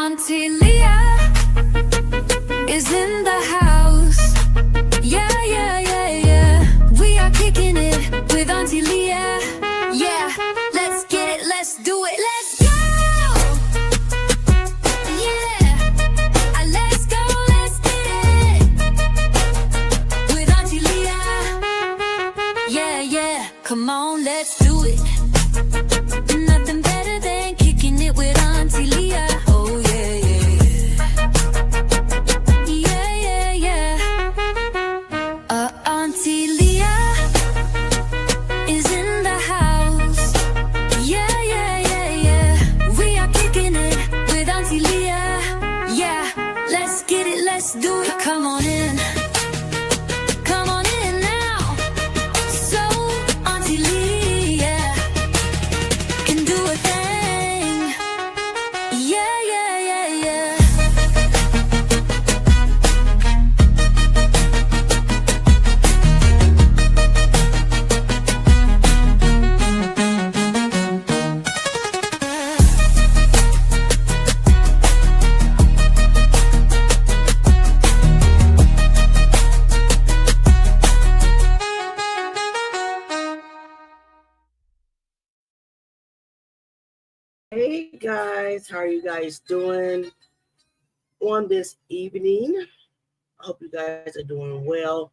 Auntie Leah is in the house. Yeah, yeah, yeah, yeah. We are kicking it with Auntie Leah. Yeah, let's get it, let's do it, let's go. Yeah, let's go, let's get it with Auntie Leah. Yeah, yeah, come on, let's do it. Nothing better than kicking it with Auntie Leah. Oh yeah, yeah, yeah, yeah, yeah. Auntie Leah is in the house. Yeah, yeah, yeah, yeah. We are kicking it with Auntie Leah. Yeah, let's get it, let's do it. Come on in. Come on in now. So Auntie Leah can do a thing. Yeah, yeah, yeah, yeah. Hey guys, how are you guys doing on this evening? I hope you guys are doing well.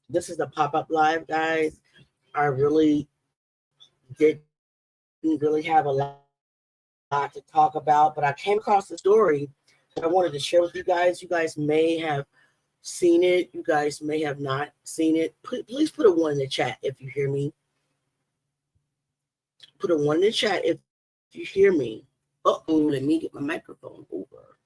This is the pop-up live, guys. I really didn't really have a lot to talk about, but I came across a story that I wanted to share with you guys. You guys may have seen it. You guys may have not seen it. Please put a 1 in the chat if you hear me. Put a 1 in the chat if you hear me. Uh-oh, let me get my microphone over.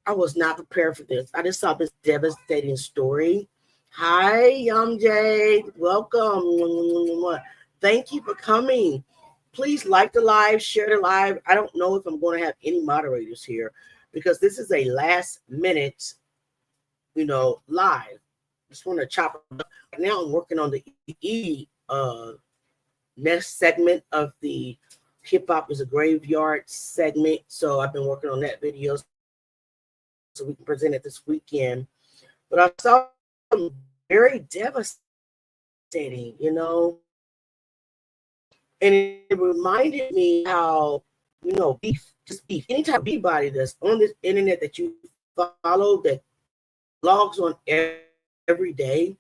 I was not prepared for this. I just saw this devastating story. Hi, Jade. Welcome. Thank you for coming. Please like the live, share the live. I don't know if I'm going to have any moderators here because this is a last minute, live. Just want to chop it up. Right now I'm working on the next segment of the Hip Hop is a Graveyard segment. So I've been working on that video so we can present it this weekend. But I saw something very devastating, and it reminded me how, beef, just beef. Anytime anybody that's on this internet that you follow that logs on every day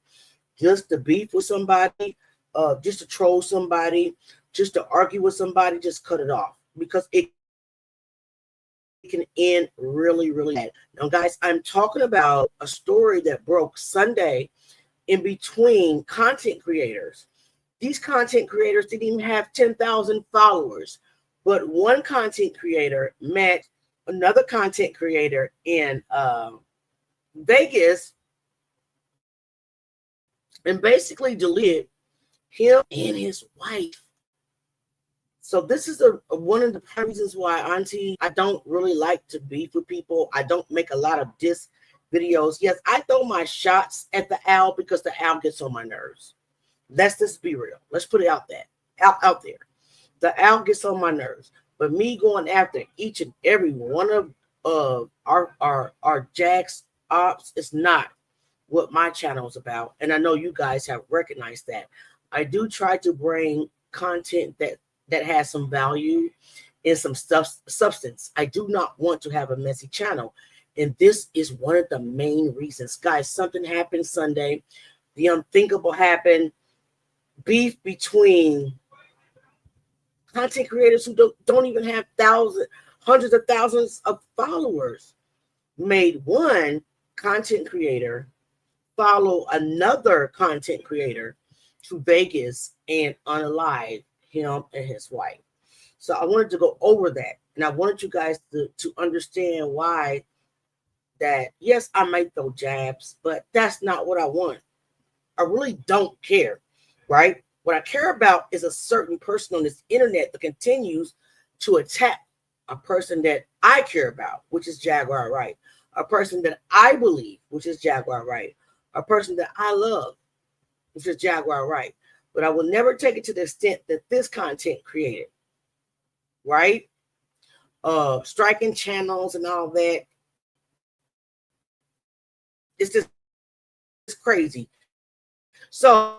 just to beef with somebody, just to troll somebody, just to argue with somebody, just cut it off because it can end really, really bad. Now, guys, I'm talking about a story that broke Sunday in between content creators. These content creators didn't even have 10,000 followers, but one content creator met another content creator in Vegas and basically deleted him and his wife. So this is one of the reasons why, Auntie, I don't really like to beef with people. I don't make a lot of diss videos. Yes, I throw my shots at the owl because the owl gets on my nerves. Let's just be real. Let's put it out there. The owl gets on my nerves. But me going after each and every one of our Jags ops is not what my channel is about. And I know you guys have recognized that. I do try to bring content that has some value and some substance. I do not want to have a messy channel. And this is one of the main reasons. Guys, something happened Sunday. The unthinkable happened. Beef between content creators who don't even have hundreds of thousands of followers made one content creator follow another content creator to Vegas and unalive him and his wife. So I wanted to go over that. And I wanted you guys to understand why that, yes, I might throw jabs, but that's not what I want. I really don't care, right? What I care about is a certain person on this internet that continues to attack a person that I care about, which is Jaguar Wright, a person that I believe, which is Jaguar Wright, a person that I love, which is Jaguar Wright. but I will never take it to the extent that this content created, right? Striking channels and all that. It's just crazy. So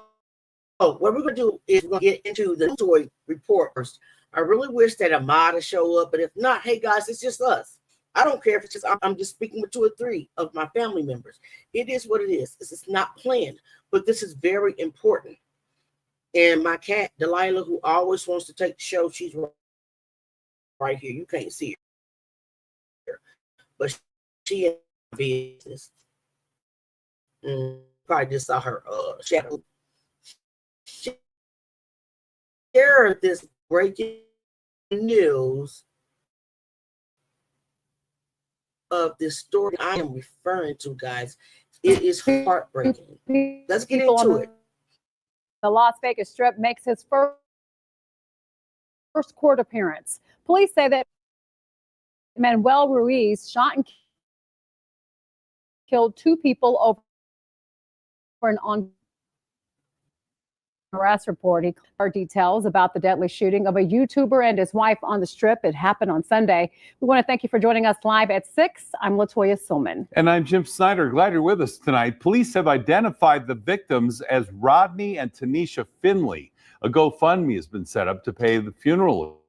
what we're going to do is we're going to get into the story report first. I really wish that Ahmad would show up, but if not, hey guys, it's just us. I don't care if it's just I'm just speaking with 2 or 3 of my family members. It is what it is. This is not planned, but this is very important. And my cat Delilah, who always wants to take the show, she's right here. You can't see her, but she in business. Probably just saw her shadow. Share this breaking news of this story I am referring to, guys. It is heartbreaking. Let's get into it. The Las Vegas Strip makes his first court appearance. Police say that Manuel Ruiz shot and killed 2 people over an on arrest report. He cleared details about the deadly shooting of a YouTuber and his wife on the Strip. It happened on Sunday. We want to thank you for joining us live at 6. I'm Latoya Silman. And I'm Jim Snyder. Glad you're with us tonight. Police have identified the victims as Rodney and Tanisha Finley. A GoFundMe has been set up to pay the funeral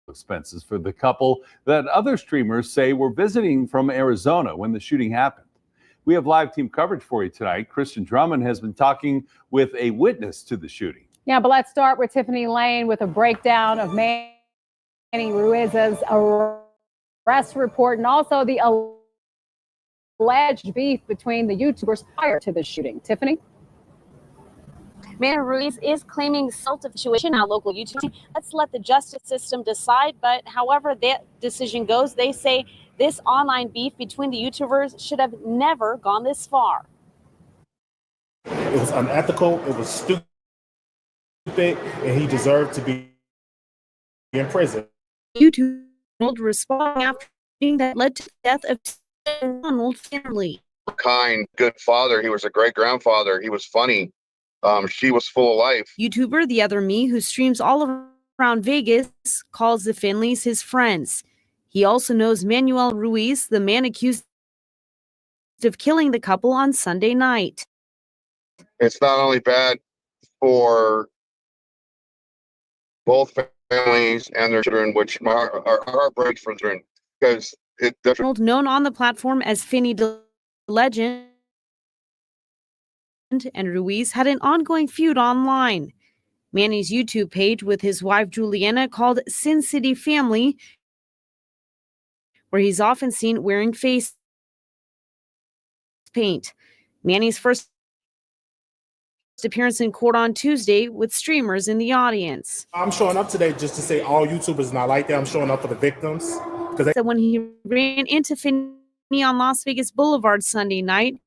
expenses for the couple that other streamers say were visiting from Arizona when the shooting happened. We have live team coverage for you tonight. Kristen Drummond has been talking with a witness to the shooting. Yeah, but let's start with Tiffany Lane with a breakdown of Manny Ruiz's arrest report and also the alleged beef between the YouTubers prior to the shooting. Tiffany? Manny Ruiz is claiming self-defamation on local YouTube. Let's let the justice system decide. But however that decision goes, they say this online beef between the YouTubers should have never gone this far. It was unethical, it was stupid, and he deserved to be in prison. YouTube responding after that led to the death of Donald family. Kind, good father. He was a great grandfather. He was funny. She was full of life. YouTuber The Other Me, who streams all around Vegas, calls the Finleys his friends. He also knows Manuel Ruiz, the man accused of killing the couple on Sunday night. It's not only bad for both families and their children, which our heart breaks for children, because it definitely known on the platform as Finny the Legend, and Ruiz had an ongoing feud online. Manny's YouTube page with his wife Juliana, called Sin City Family, where he's often seen wearing face paint. Manny's first appearance in court on Tuesday with streamers in the audience. I'm showing up today just to say all YouTubers not like that. I'm showing up for the victims. Because when he ran into Finny on Las Vegas Boulevard Sunday night,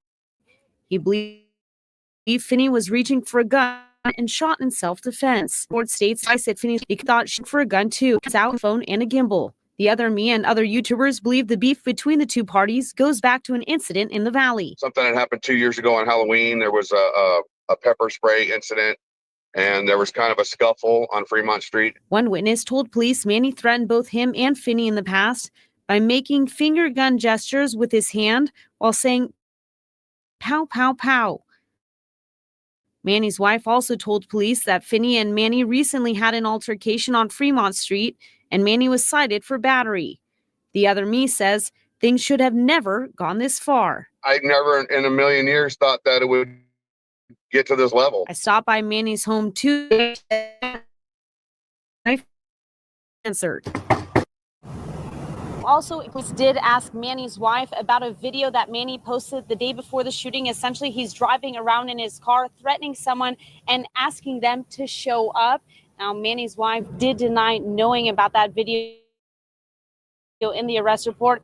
he believed Finny was reaching for a gun and shot in self-defense. Court states I said Finny thought she for a gun too. His cell phone and a gimbal. The Other Me and other YouTubers believe the beef between the two parties goes back to an incident in the Valley. something that happened 2 years ago on Halloween. There was a pepper spray incident, and there was kind of a scuffle on Fremont Street. One witness told police Manny threatened both him and Finny in the past by making finger gun gestures with his hand while saying, "Pow, pow, pow." Manny's wife also told police that Finny and Manny recently had an altercation on Fremont Street, and Manny was cited for battery. The Other Me says things should have never gone this far. I never in a million years thought that it would get to this level. I stopped by Manny's home Tuesday. I answered. Also, police did ask Manny's wife about a video that Manny posted the day before the shooting. Essentially, he's driving around in his car, threatening someone and asking them to show up. Now, Manny's wife did deny knowing about that video in the arrest report.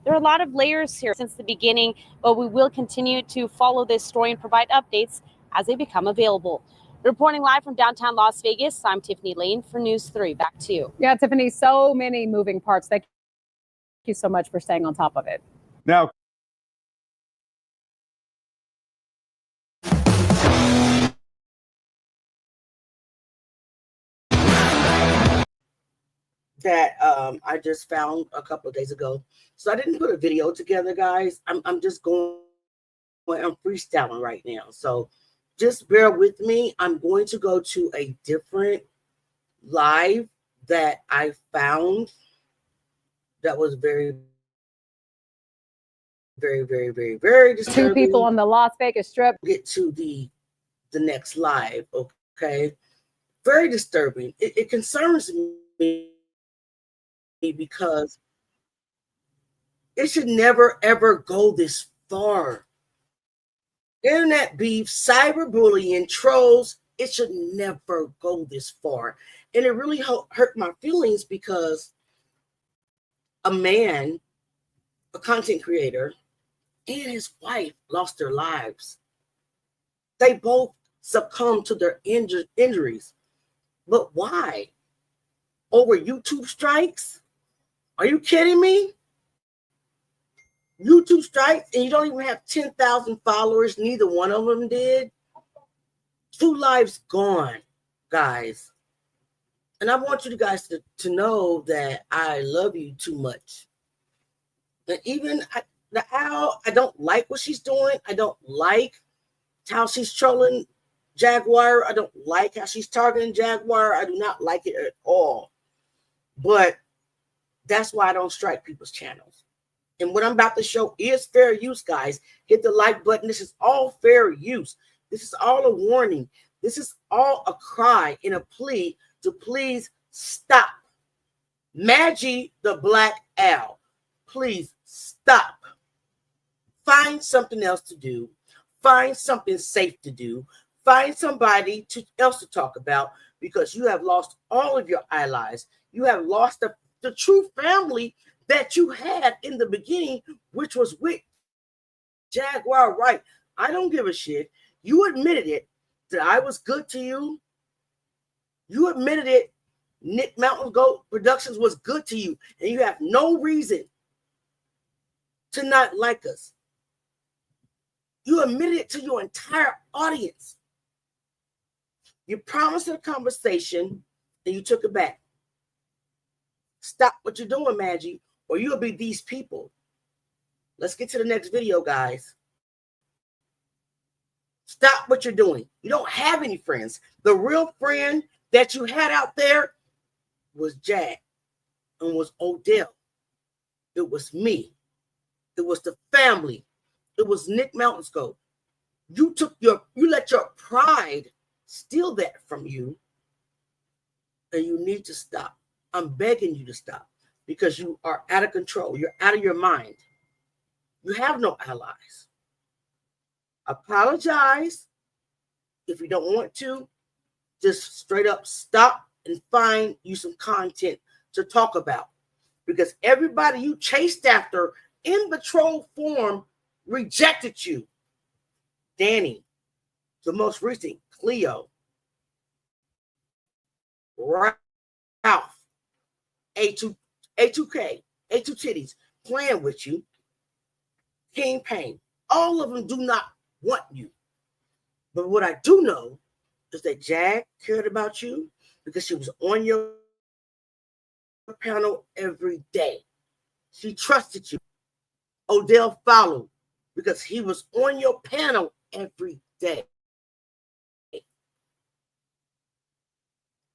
There are a lot of layers here since the beginning, but we will continue to follow this story and provide updates as they become available. Reporting live from downtown Las Vegas, I'm Tiffany Lane for News 3. Back to you. Yeah, Tiffany, so many moving parts. Thank you so much for staying on top of it. Now, that I just found a couple of days ago. So I didn't put a video together, guys. I'm just going, I'm freestyling right now. So just bear with me. I'm going to go to a different live that I found that was very, very disturbing. 2 people on the Las Vegas Strip. Get to the next live, okay? Very disturbing. It concerns me because it should never ever go this far. Internet beef, cyberbullying, trolls, it should never go this far. And it really hurt my feelings because a man, a content creator, and his wife lost their lives. They both succumbed to their injuries. But why? Over YouTube strikes? Are you kidding me? YouTube strikes, and you don't even have 10,000 followers. Neither one of them did. 2 lives gone, guys. And I want you guys to know that I love you too much. And even the Owl, I don't like what she's doing. I don't like how she's trolling Jaguar. I don't like how she's targeting Jaguar. I do not like it at all. But that's why I don't strike people's channels. And what I'm about to show is fair use, guys. Hit the like button. This is all fair use. This is all a warning. This is all a cry and a plea to please stop. Maggie the Black Owl, please stop. Find something else to do. Find something safe to do. Find somebody else to talk about, because you have lost all of your allies. You have lost the true family that you had in the beginning, which was with Jaguar Wright. I don't give a shit. You admitted it, that I was good to you. You admitted it. Nick Mountain Goat Productions was good to you, and you have no reason to not like us. You admitted it to your entire audience. You promised a conversation, and you took it back. Stop what you're doing, Maggie, or you'll be these people. Let's get to the next video, guys. Stop what you're doing. You don't have any friends. The real friend that you had out there was Jag and was Odell. It was me. It was the family. It was Nick Mountain Goat. You let your pride steal that from you, and you need to stop. I'm begging you to stop, because you are out of control. You're out of your mind. You have no allies. Apologize if you don't want to. Just straight up stop and find you some content to talk about, because everybody you chased after in the troll form rejected you. Danny, the most recent, Cleo, Ralph, A2K, A2 Titties, playing with you, King Pain. All of them do not want you. But what I do know is that Jag cared about you, because she was on your panel every day. She trusted you. Odell followed because he was on your panel every day.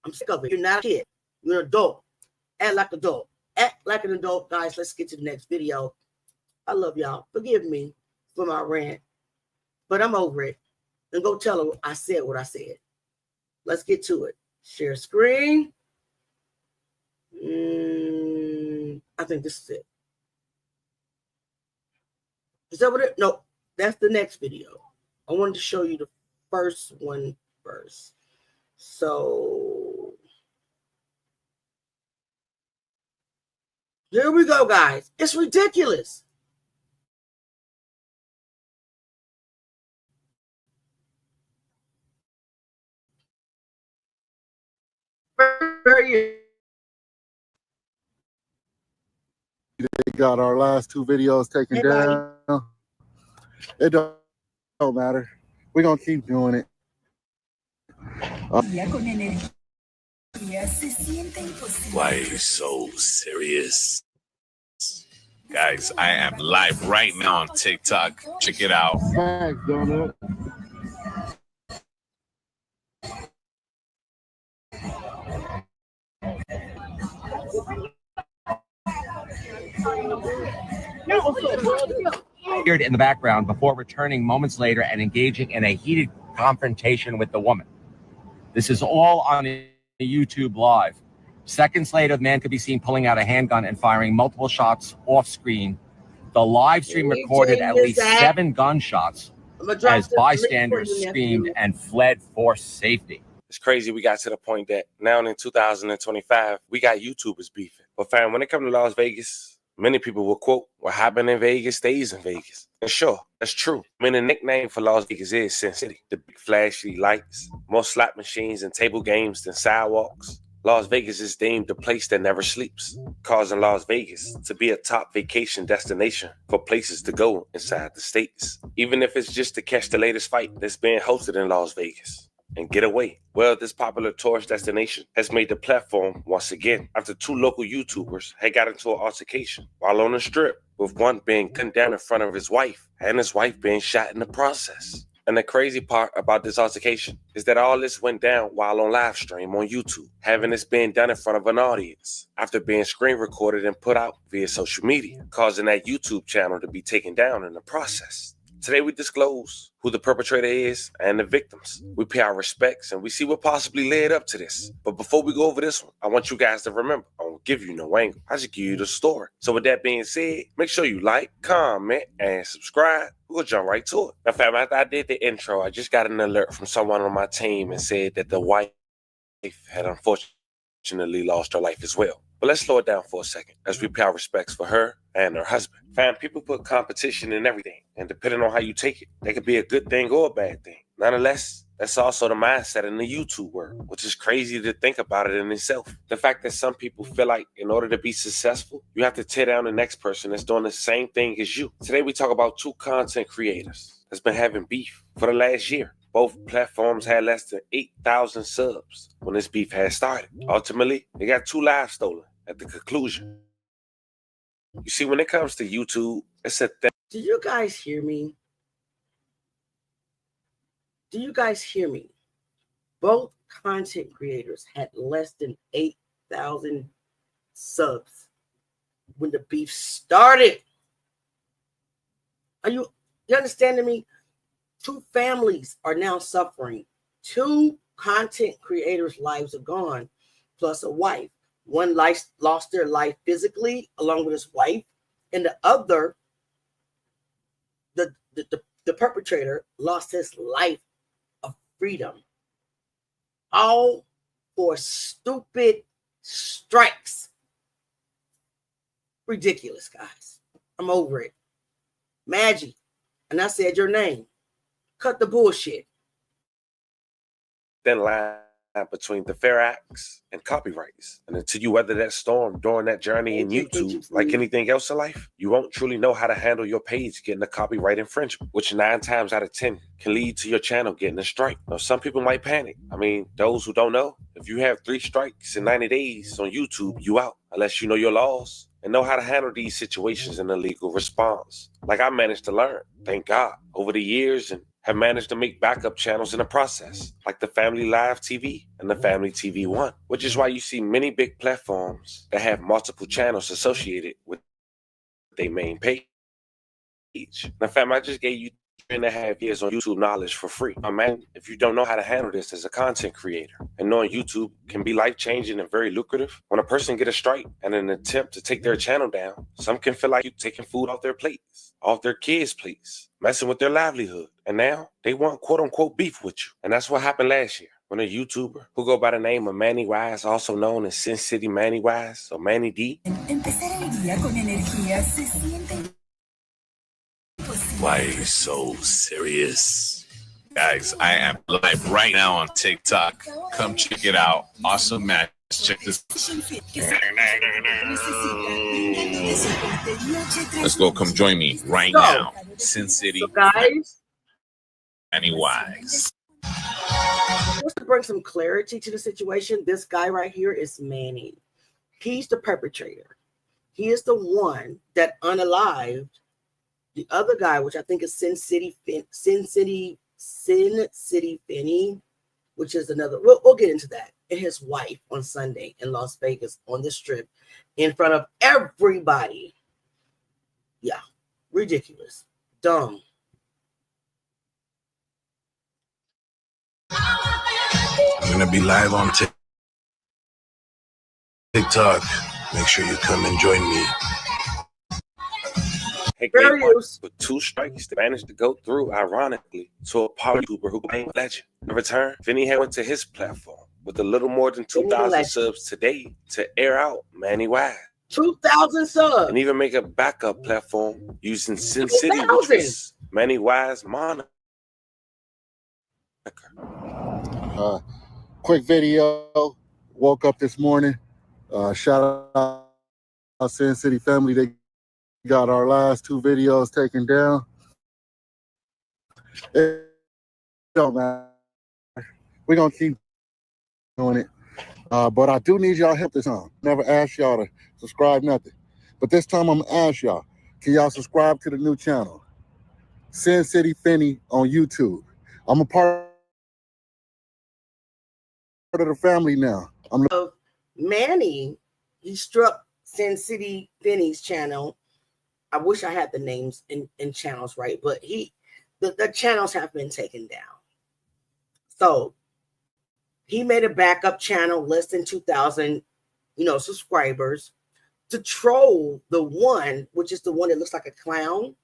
I'm sick of it. You're not a kid. You're an adult. Act like an adult. Act like an adult, guys. Let's get to the next video. I love y'all. Forgive me for my rant, but I'm over it. And go tell her I said what I said. Let's get to it. Share screen. I think this is it. Is that what it? No, that's the next video. I wanted to show you the first one first. So here we go, guys. It's ridiculous. They got our last 2 videos taken down. It don't matter. We're going to keep doing it. Why are you so serious? Guys, I am live right now on TikTok. Check it out. Thanks, Donut. In the background before returning moments later and engaging in a heated confrontation with the woman. This is all on YouTube Live. Seconds later, the man could be seen pulling out a handgun and firing multiple shots off screen. The live stream recorded at least 7 gunshots as bystanders screamed and fled for safety. It's crazy we got to the point that now in 2025, we got YouTubers beefing. But fam, when it comes to Las Vegas, many people will quote, what happened in Vegas stays in Vegas. And sure, that's true. I mean, the nickname for Las Vegas is Sin City. The big flashy lights, more slot machines and table games than sidewalks. Las Vegas is deemed the place that never sleeps, causing Las Vegas to be a top vacation destination for places to go inside the states. Even if it's just to catch the latest fight that's being hosted in Las Vegas and get away. Well, this popular tourist destination has made the platform once again after 2 local YouTubers had got into an altercation while on the strip, with one being gunned down in front of his wife and his wife being shot in the process. And the crazy part about this altercation is that all this went down while on live stream on YouTube, having this being done in front of an audience after being screen recorded and put out via social media, causing that YouTube channel to be taken down in the process. Today we disclose who the perpetrator is and the victims. We pay our respects and we see what possibly led up to this. But before we go over this one, I want you guys to remember, I won't give you no angle. I just give you the story. So with that being said, make sure you like, comment, and subscribe. We'll jump right to it. Now fam, after I did the intro, I just got an alert from someone on my team and said that the wife had unfortunately lost her life as well. But let's slow it down for a second as we pay our respects for her and her husband. Fam, people put competition in everything, and depending on how you take it, that could be a good thing or a bad thing. Nonetheless, that's also the mindset in the YouTube world, which is crazy to think about it in itself. The fact that some people feel like in order to be successful, you have to tear down the next person that's doing the same thing as you. Today, we talk about 2 content creators that's been having beef for the last year. Both platforms had less than 8,000 subs when this beef had started. Ultimately, they got 2 lives stolen at the conclusion. You see, when it comes to YouTube, it's a thing. Do you guys hear me? Do you guys hear me? Both content creators had less than 8,000 subs when the beef started. Are you understanding me? 2 families are now suffering. 2 content creators' lives are gone, plus a wife. One lost their life physically along with his wife, and the other, the perpetrator, lost his life of freedom. All for stupid strikes. Ridiculous, guys. I'm over it. Maggie, and I said your name. Cut the bullshit. Thin line between the fair acts and copyrights. And until you weather that storm during that journey in YouTube, like anything else in life, you won't truly know how to handle your page getting a copyright infringement, which 9 times out of 10 can lead to your channel getting a strike. Now, some people might panic. I mean, those who don't know, if you have 3 strikes in 90 days on YouTube, you out, unless you know your laws and know how to handle these situations in a legal response. Like I managed to learn, thank God, over the years, and have managed to make backup channels in the process, like the Family Live TV and the Family TV One, which is why you see many big platforms that have multiple channels associated with their main page. Now, fam, I just gave you 3.5 years on YouTube knowledge for free. Man, if you don't know how to handle this as a content creator, and knowing YouTube can be life-changing and very lucrative, when a person get a strike and an attempt to take their channel down, some can feel like you taking food off their plates, off their kids' plates, messing with their livelihood. And now they want quote-unquote beef with you. And that's what happened last year when a YouTuber who go by the name of Manny Wise, also known as Sin City Manny Wise or Manny D. Why are you so serious? Guys, I am live right now on TikTok. Come check it out. Awesome match. Check this. Let's go. Come join me right now. Sin City. So guys. Manny Wise. Just to bring some clarity to the situation, this guy right here is Manny. He's the perpetrator. He is the one that unalived the other guy, which I think is Sin City Finney, which is another. We'll get into that. And his wife on Sunday in Las Vegas on the Strip in front of everybody. Yeah, ridiculous, dumb. I'm gonna be live on TikTok. Make sure you come and join me. Hey, with 2 strikes, they managed to go through, ironically, to a power YouTuber who became a legend. In return, Vinny had went to his platform with a little more than 2,000 subs today to air out Manny Wise. 2,000 subs. And even make a backup platform using Sin City, which was Manny Wise moniker. Quick video. Woke up this morning. Shout out Sin City family. They got our last 2 videos taken down. It don't matter. We're going to keep doing it. But I do need y'all help this time. Never asked y'all to subscribe, nothing. But this time I'm going to ask y'all, can y'all subscribe to the new channel? Sin City Finney on YouTube. I'm a part of the family now. Manny, he struck Sin City Finney's channel. I wish I had the names and channels right, but the channels have been taken down. So he made a backup channel, less than 2,000, subscribers, to troll the one, which is the one that looks like a clown,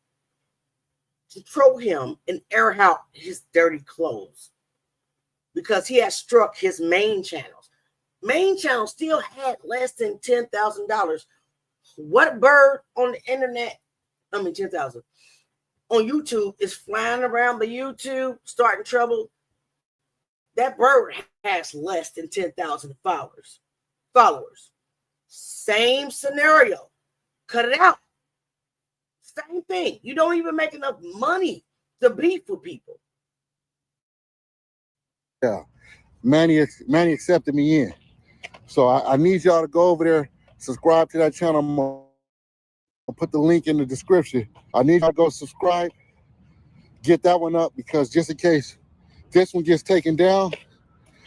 to troll him and air out his dirty clothes because he had struck his main channels. Main channel still had less than $10,000. What bird on the internet, 10,000, on YouTube is flying around the YouTube, starting trouble? That bird has less than 10,000 followers. Same scenario. Cut it out. Same thing. You don't even make enough money to beef with people. Yeah. Manny accepted me in. So I need y'all to go over there, subscribe to that channel. I'm going to put the link in the description. I need y'all to go subscribe, get that one up, because just in case this one gets taken down,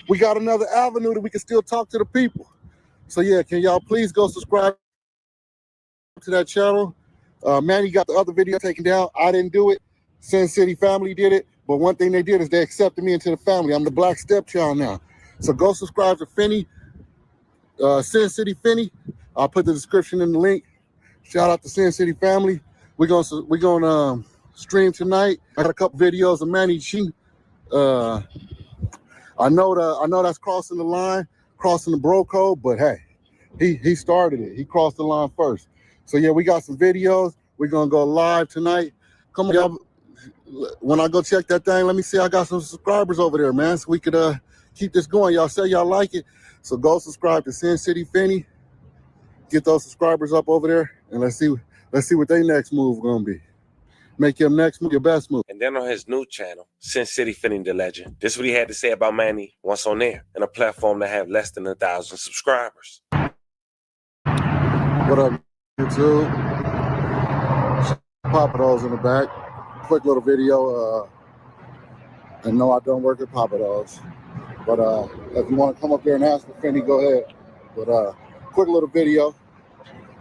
we got another avenue that we can still talk to the people. So yeah, can y'all please go subscribe to that channel? Manny got the other video taken down. I didn't do it. Sin City family did it. But one thing they did is they accepted me into the family. I'm the black stepchild now. So go subscribe to Finney, Sin City Finney. I'll put the description in the link. Shout out to Sin City family. We're gonna stream tonight. I got a couple videos of Manny. I know that's crossing the line, crossing the bro code, but hey, he started it. He crossed the line first. So yeah, we got some videos. We're gonna go live tonight. Come on, y'all. When I go check that thing, let me see. I got some subscribers over there, man. So we could keep this going. Y'all say y'all like it. So go subscribe to Sin City Finney. Get those subscribers up over there, and let's see what their next move gonna be. Make your next move your best move. And then on his new channel, Sin City Finney the Legend, this is what he had to say about Manny once on there, and a platform that have less than 1,000 subscribers. What up, YouTube? Papa Dogs in the back. Quick little video. And no, I don't work at Papa Dogs. But if you want to come up there and ask for Finney, go ahead. But quick little video.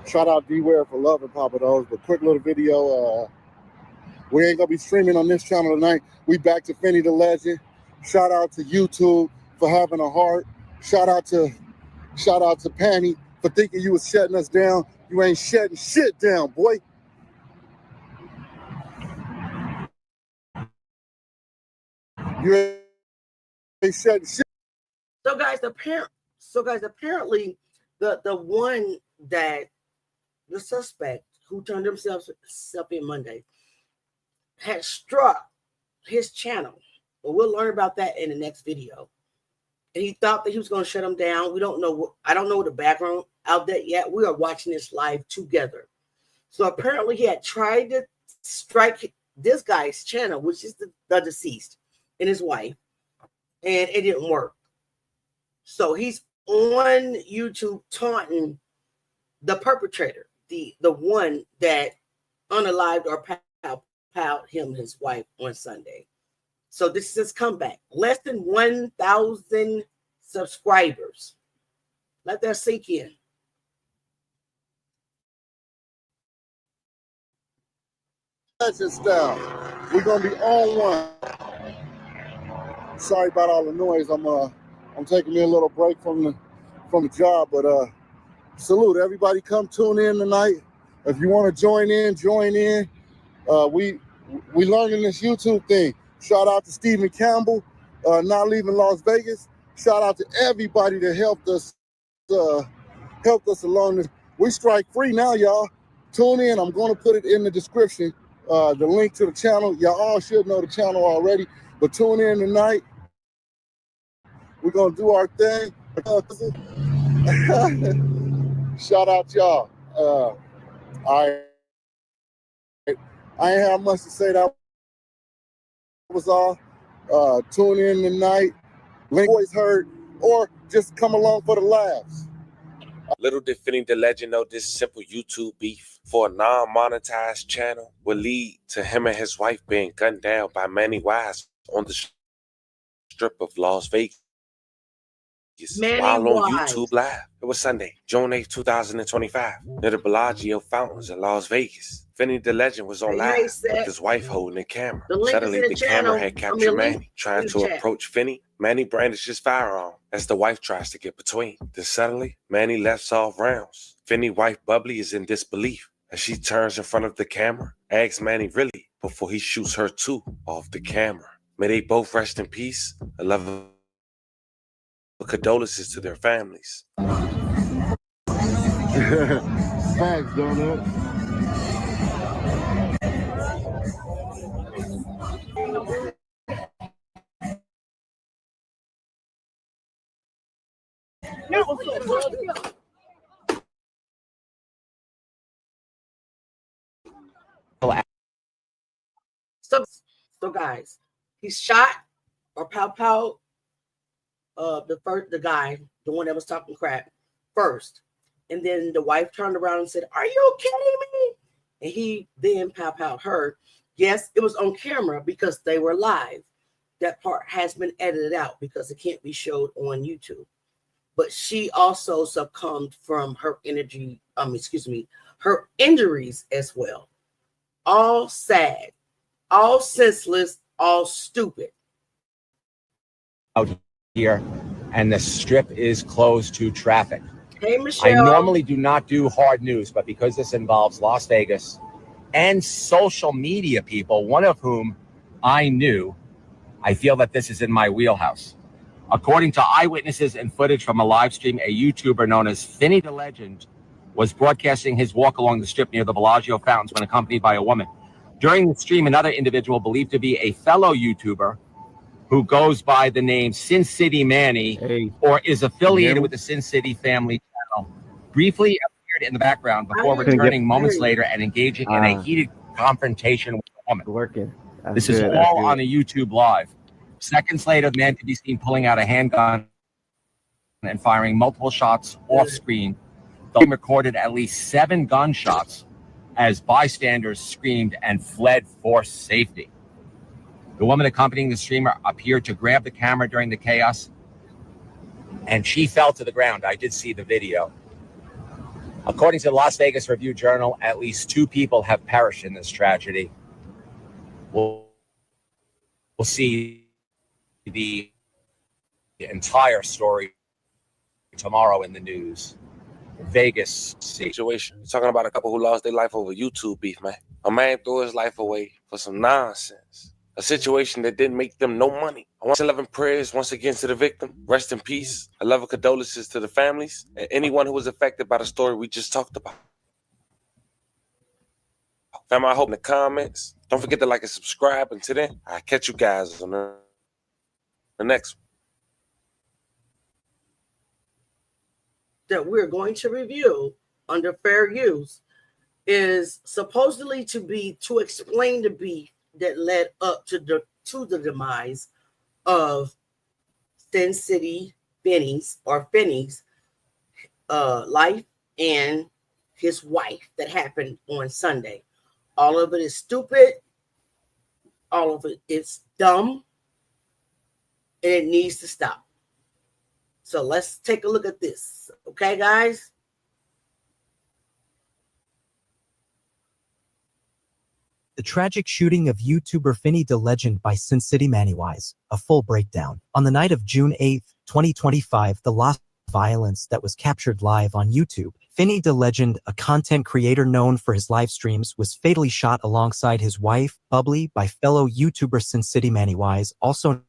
Shout out D-Ware for loving Papa Dogs. But quick little video. We ain't gonna be streaming on this channel tonight. We back to Finney the Legend. Shout out to YouTube for having a heart. Shout out to Panny for thinking you was shutting us down. You ain't shutting shit down, boy. You ain't shutting shit. So guys, apparently the one that the suspect who turned himself in Monday had struck his channel. But we'll learn about that in the next video. And he thought that he was going to shut him down. We don't know. I don't know the background of that yet. We are watching this live together. So apparently he had tried to strike this guy's channel, which is the deceased, and his wife. and it didn't work. So he's on YouTube taunting the perpetrator, the one that unalived or piled him and his wife on Sunday. So this is his comeback. Less than 1,000 subscribers. Let that sink in. Style. We're gonna be on one. Sorry about all the noise. I'm taking me a little break from the job, but salute everybody. Come tune in tonight. If you want to join in, join in. We learning this YouTube thing. Shout out to Stephen Campbell, not leaving Las Vegas. Shout out to everybody that helped us along this. We strike free now, y'all. Tune in. I'm going to put it in the description. The link to the channel. Y'all all should know the channel already, but tune in tonight. We're gonna do our thing. Shout out y'all. I ain't have much to say. That was all. Tune in tonight. Link always heard, or just come along for the laughs. Little did Finney the Legend know this simple YouTube beef for a non-monetized channel would lead to him and his wife being gunned down by Manny Wise on the strip of Las Vegas while on YouTube Live. It was Sunday, June 8th, 2025, near the Bellagio Fountains in Las Vegas. Finney the Legend was on live with his wife holding the camera. Suddenly, the camera had captured Manny trying to approach Finney. Manny brandished his firearm as the wife tries to get between. Then suddenly, Manny lets off rounds. Finney's wife, Bubbly, is in disbelief as she turns in front of the camera, asks Manny really before he shoots her too off the camera. May they both rest in peace. A level of condolences to their families. Thanks, Donut. So guys, he's shot or pow the guy, the one that was talking crap first, and then the wife turned around and said, "Are you kidding me?" And he then pow her. Yes, it was on camera because they were live. That part has been edited out because it can't be showed on YouTube. But she also succumbed from her her injuries as well. All sad, all senseless, all stupid. Out here, and the strip is closed to traffic. Hey, Michelle. I normally do not do hard news, but because this involves Las Vegas and social media people, one of whom I knew, I feel that this is in my wheelhouse. According to eyewitnesses and footage from a live stream, a YouTuber known as Finney the Legend was broadcasting his walk along the strip near the Bellagio Fountains when accompanied by a woman. During the stream, another individual believed to be a fellow YouTuber who goes by the name Sin City Manny or is affiliated with the Sin City family channel, briefly appeared in the background before returning moments later and engaging in a heated confrontation with a woman. This is all on a YouTube Live. Seconds later, the man could be seen pulling out a handgun and firing multiple shots off screen. The film recorded at least 7 gunshots as bystanders screamed and fled for safety. The woman accompanying the streamer appeared to grab the camera during the chaos, and she fell to the ground. I did see the video. According to the Las Vegas Review-Journal, at least 2 people have perished in this tragedy. We'll see the entire story tomorrow in the news. Vegas situation. Talking about a couple who lost their life over YouTube beef, man. A man threw his life away for some nonsense. A situation that didn't make them no money. I want 11 prayers once again to the victim. Rest in peace. A level of condolences to the families and anyone who was affected by the story we just talked about. Family, I hope in the comments. Don't forget to like and subscribe. Until then, I'll catch you guys on the next one. That we're going to review under fair use is supposedly to explain the beef that led up to the demise of Sin City Finney's life and his wife that happened on Sunday. All of it is stupid. All of it is dumb. And it needs to stop. So let's take a look at this. Okay, guys? The tragic shooting of YouTuber Finny the Legend by Sin City Mannywise, a full breakdown. On the night of June 8, 2025, the lost violence that was captured live on YouTube. Finny the Legend, a content creator known for his live streams, was fatally shot alongside his wife, Bubbly, by fellow YouTuber Sin City Mannywise, also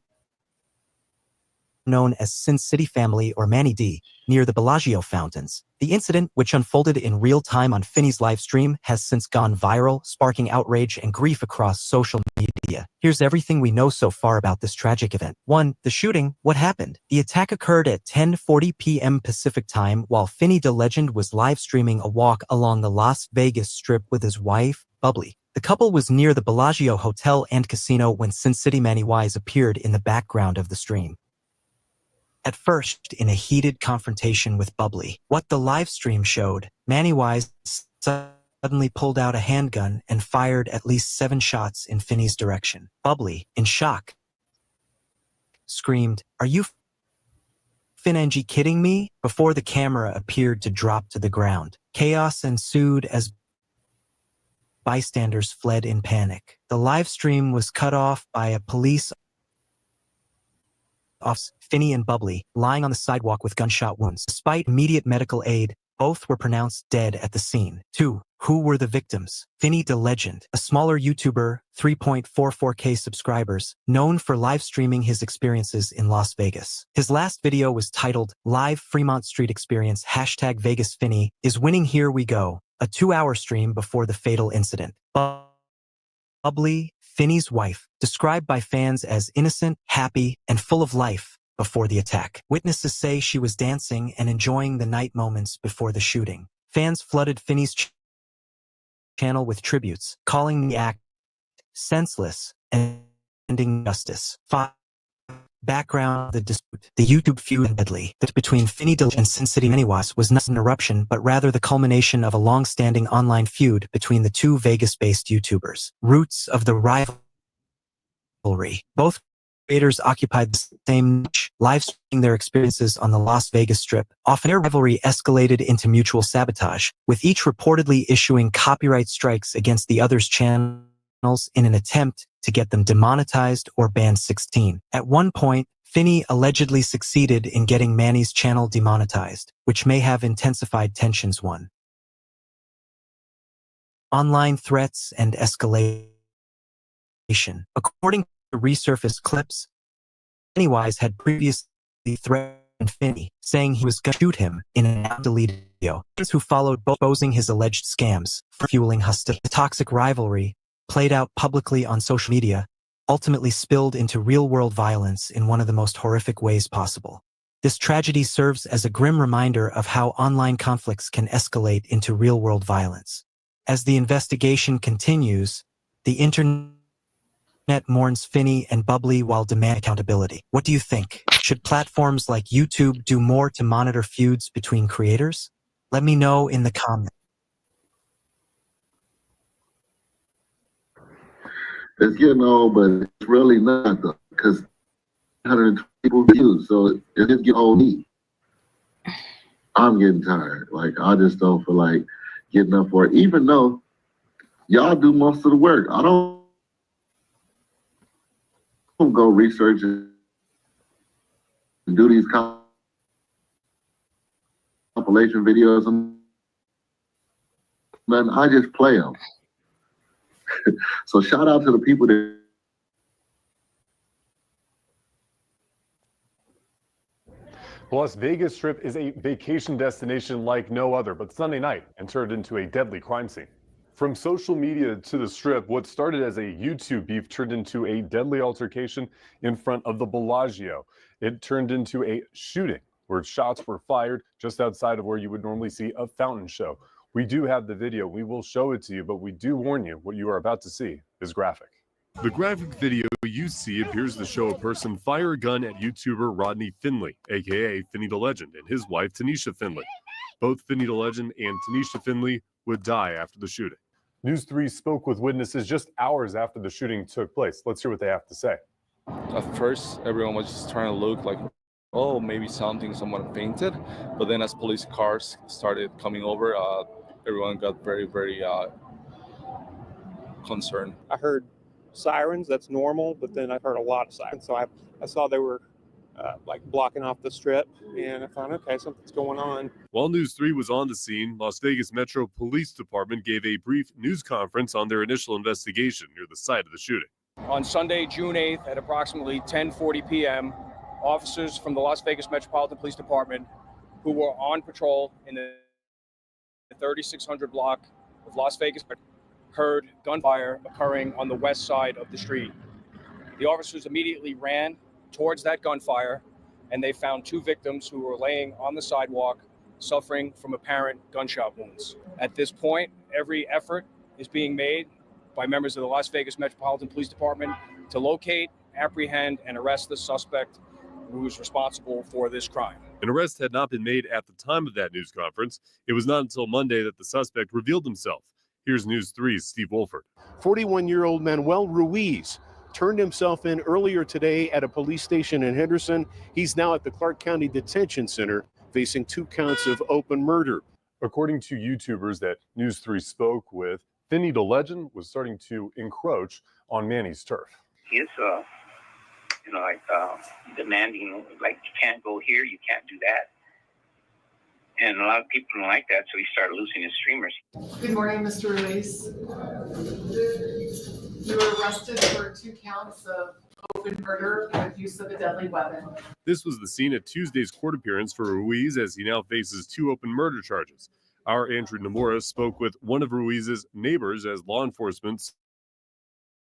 known as Sin City Family or Manny D, near the Bellagio fountains. The incident, which unfolded in real time on Finny's live stream, has since gone viral, sparking outrage and grief across social media. Here's everything we know so far about this tragic event. 1. The shooting. What happened? The attack occurred at 10:40 p.m. Pacific time while Finny the Legend was live streaming a walk along the Las Vegas Strip with his wife, Bubbly. The couple was near the Bellagio Hotel and Casino when Sin City Mannywise appeared in the background of the stream. At first, in a heated confrontation with Bubbly, what the live stream showed, Mannywise suddenly pulled out a handgun and fired at least 7 shots in Finny's direction. Bubbly, in shock, screamed, "Are you Finangie kidding me?" before the camera appeared to drop to the ground. Chaos ensued as bystanders fled in panic. The live stream was cut off by a police officer, Finny and Bubbly, lying on the sidewalk with gunshot wounds. Despite immediate medical aid, both were pronounced dead at the scene. 2. Who were the victims? Finny the Legend, a smaller YouTuber, 3.44K subscribers, known for live streaming his experiences in Las Vegas. His last video was titled, Live Fremont Street Experience #VegasFinny is winning here we go, a 2-hour stream before the fatal incident. Bubbly, Finny's wife, described by fans as innocent, happy, and full of life before the attack. Witnesses say she was dancing and enjoying the night moments before the shooting. Fans flooded Finny's channel with tributes, calling the act senseless and injustice. 5. Background of the dispute. The YouTube feud and deadly that between Finny and Sin City Mannywise was not an eruption but rather the culmination of a long-standing online feud between the two Vegas-based YouTubers. Roots of the rivalry. Both creators occupied the same niche, live streaming their experiences on the Las Vegas Strip. Often their rivalry escalated into mutual sabotage, with each reportedly issuing copyright strikes against the other's channels in an attempt to get them demonetized or banned. 16. At one point, Finny allegedly succeeded in getting Manny's channel demonetized, which may have intensified tensions. 1. Online threats and escalation. According to resurfaced clips, Mannywise had previously threatened Finny, saying he was going to shoot him in a now-deleted video. Those who followed exposing his alleged scams, fueling hostility. The toxic rivalry, played out publicly on social media, ultimately spilled into real-world violence in one of the most horrific ways possible. This tragedy serves as a grim reminder of how online conflicts can escalate into real-world violence. As the investigation continues, the internet mourns Finny and Bubbly while demanding accountability. What do you think? Should platforms like YouTube do more to monitor feuds between creators? Let me know in the comments. It's getting old, but it's really not though, because 120 people views, so it's just getting old. I'm getting tired. Like I just don't feel like getting up for it, even though y'all do most of the work. I don't go research and do these compilation videos and then I just play them. So shout out to the people that. Las Vegas Strip is a vacation destination like no other, but Sunday night and turned into a deadly crime scene. From social media to the Strip, what started as a YouTube beef turned into a deadly altercation in front of the Bellagio. It turned into a shooting where shots were fired just outside of where you would normally see a fountain show. We do have the video. We will show it to you, but we do warn you what you are about to see is graphic. The graphic video you see appears to show a person fire a gun at YouTuber Rodney Finley, aka Finny the Legend, and his wife Tanisha Finley. Both Finny the Legend and Tanisha Finley would die after the shooting. News 3 spoke with witnesses just hours after the shooting took place. Let's hear what they have to say. At first, everyone was just trying to look like, oh, maybe someone fainted. But then as police cars started coming over, everyone got very, very concerned. I heard sirens, that's normal, but then I heard a lot of sirens. So I saw they were like blocking off the strip, and I thought, okay, something's going on. While News 3 was on the scene, Las Vegas Metro Police Department gave a brief news conference on their initial investigation near the site of the shooting. On Sunday, June 8th at approximately 10:40 p.m., officers from the Las Vegas Metropolitan Police Department who were on patrol in the 3600 block of Las Vegas heard gunfire occurring on the west side of the street. The officers immediately ran towards that gunfire, and they found two victims who were laying on the sidewalk suffering from apparent gunshot wounds. At this point, every effort is being made by members of the Las Vegas Metropolitan Police Department to locate, apprehend, and arrest the suspect who is responsible for this crime. An arrest had not been made at the time of that news conference. It was not until Monday that the suspect revealed himself. Here's News 3's Steve Wolford. 41-year-old Manuel Ruiz turned himself in earlier today at a police station in Henderson. He's now at the Clark County Detention Center facing 2 counts of open murder. According to YouTubers that News 3 spoke with, Finny the Legend was starting to encroach on Manny's turf. He's, demanding, like, you can't go here, you can't do that. And a lot of people don't like that, so he started losing his streamers. Good morning, Mr. Ruiz. You were arrested for 2 counts of open murder with use of a deadly weapon. This was the scene at Tuesday's court appearance for Ruiz as he now faces 2 open murder charges. Our Andrew Nomura spoke with one of Ruiz's neighbors as law enforcement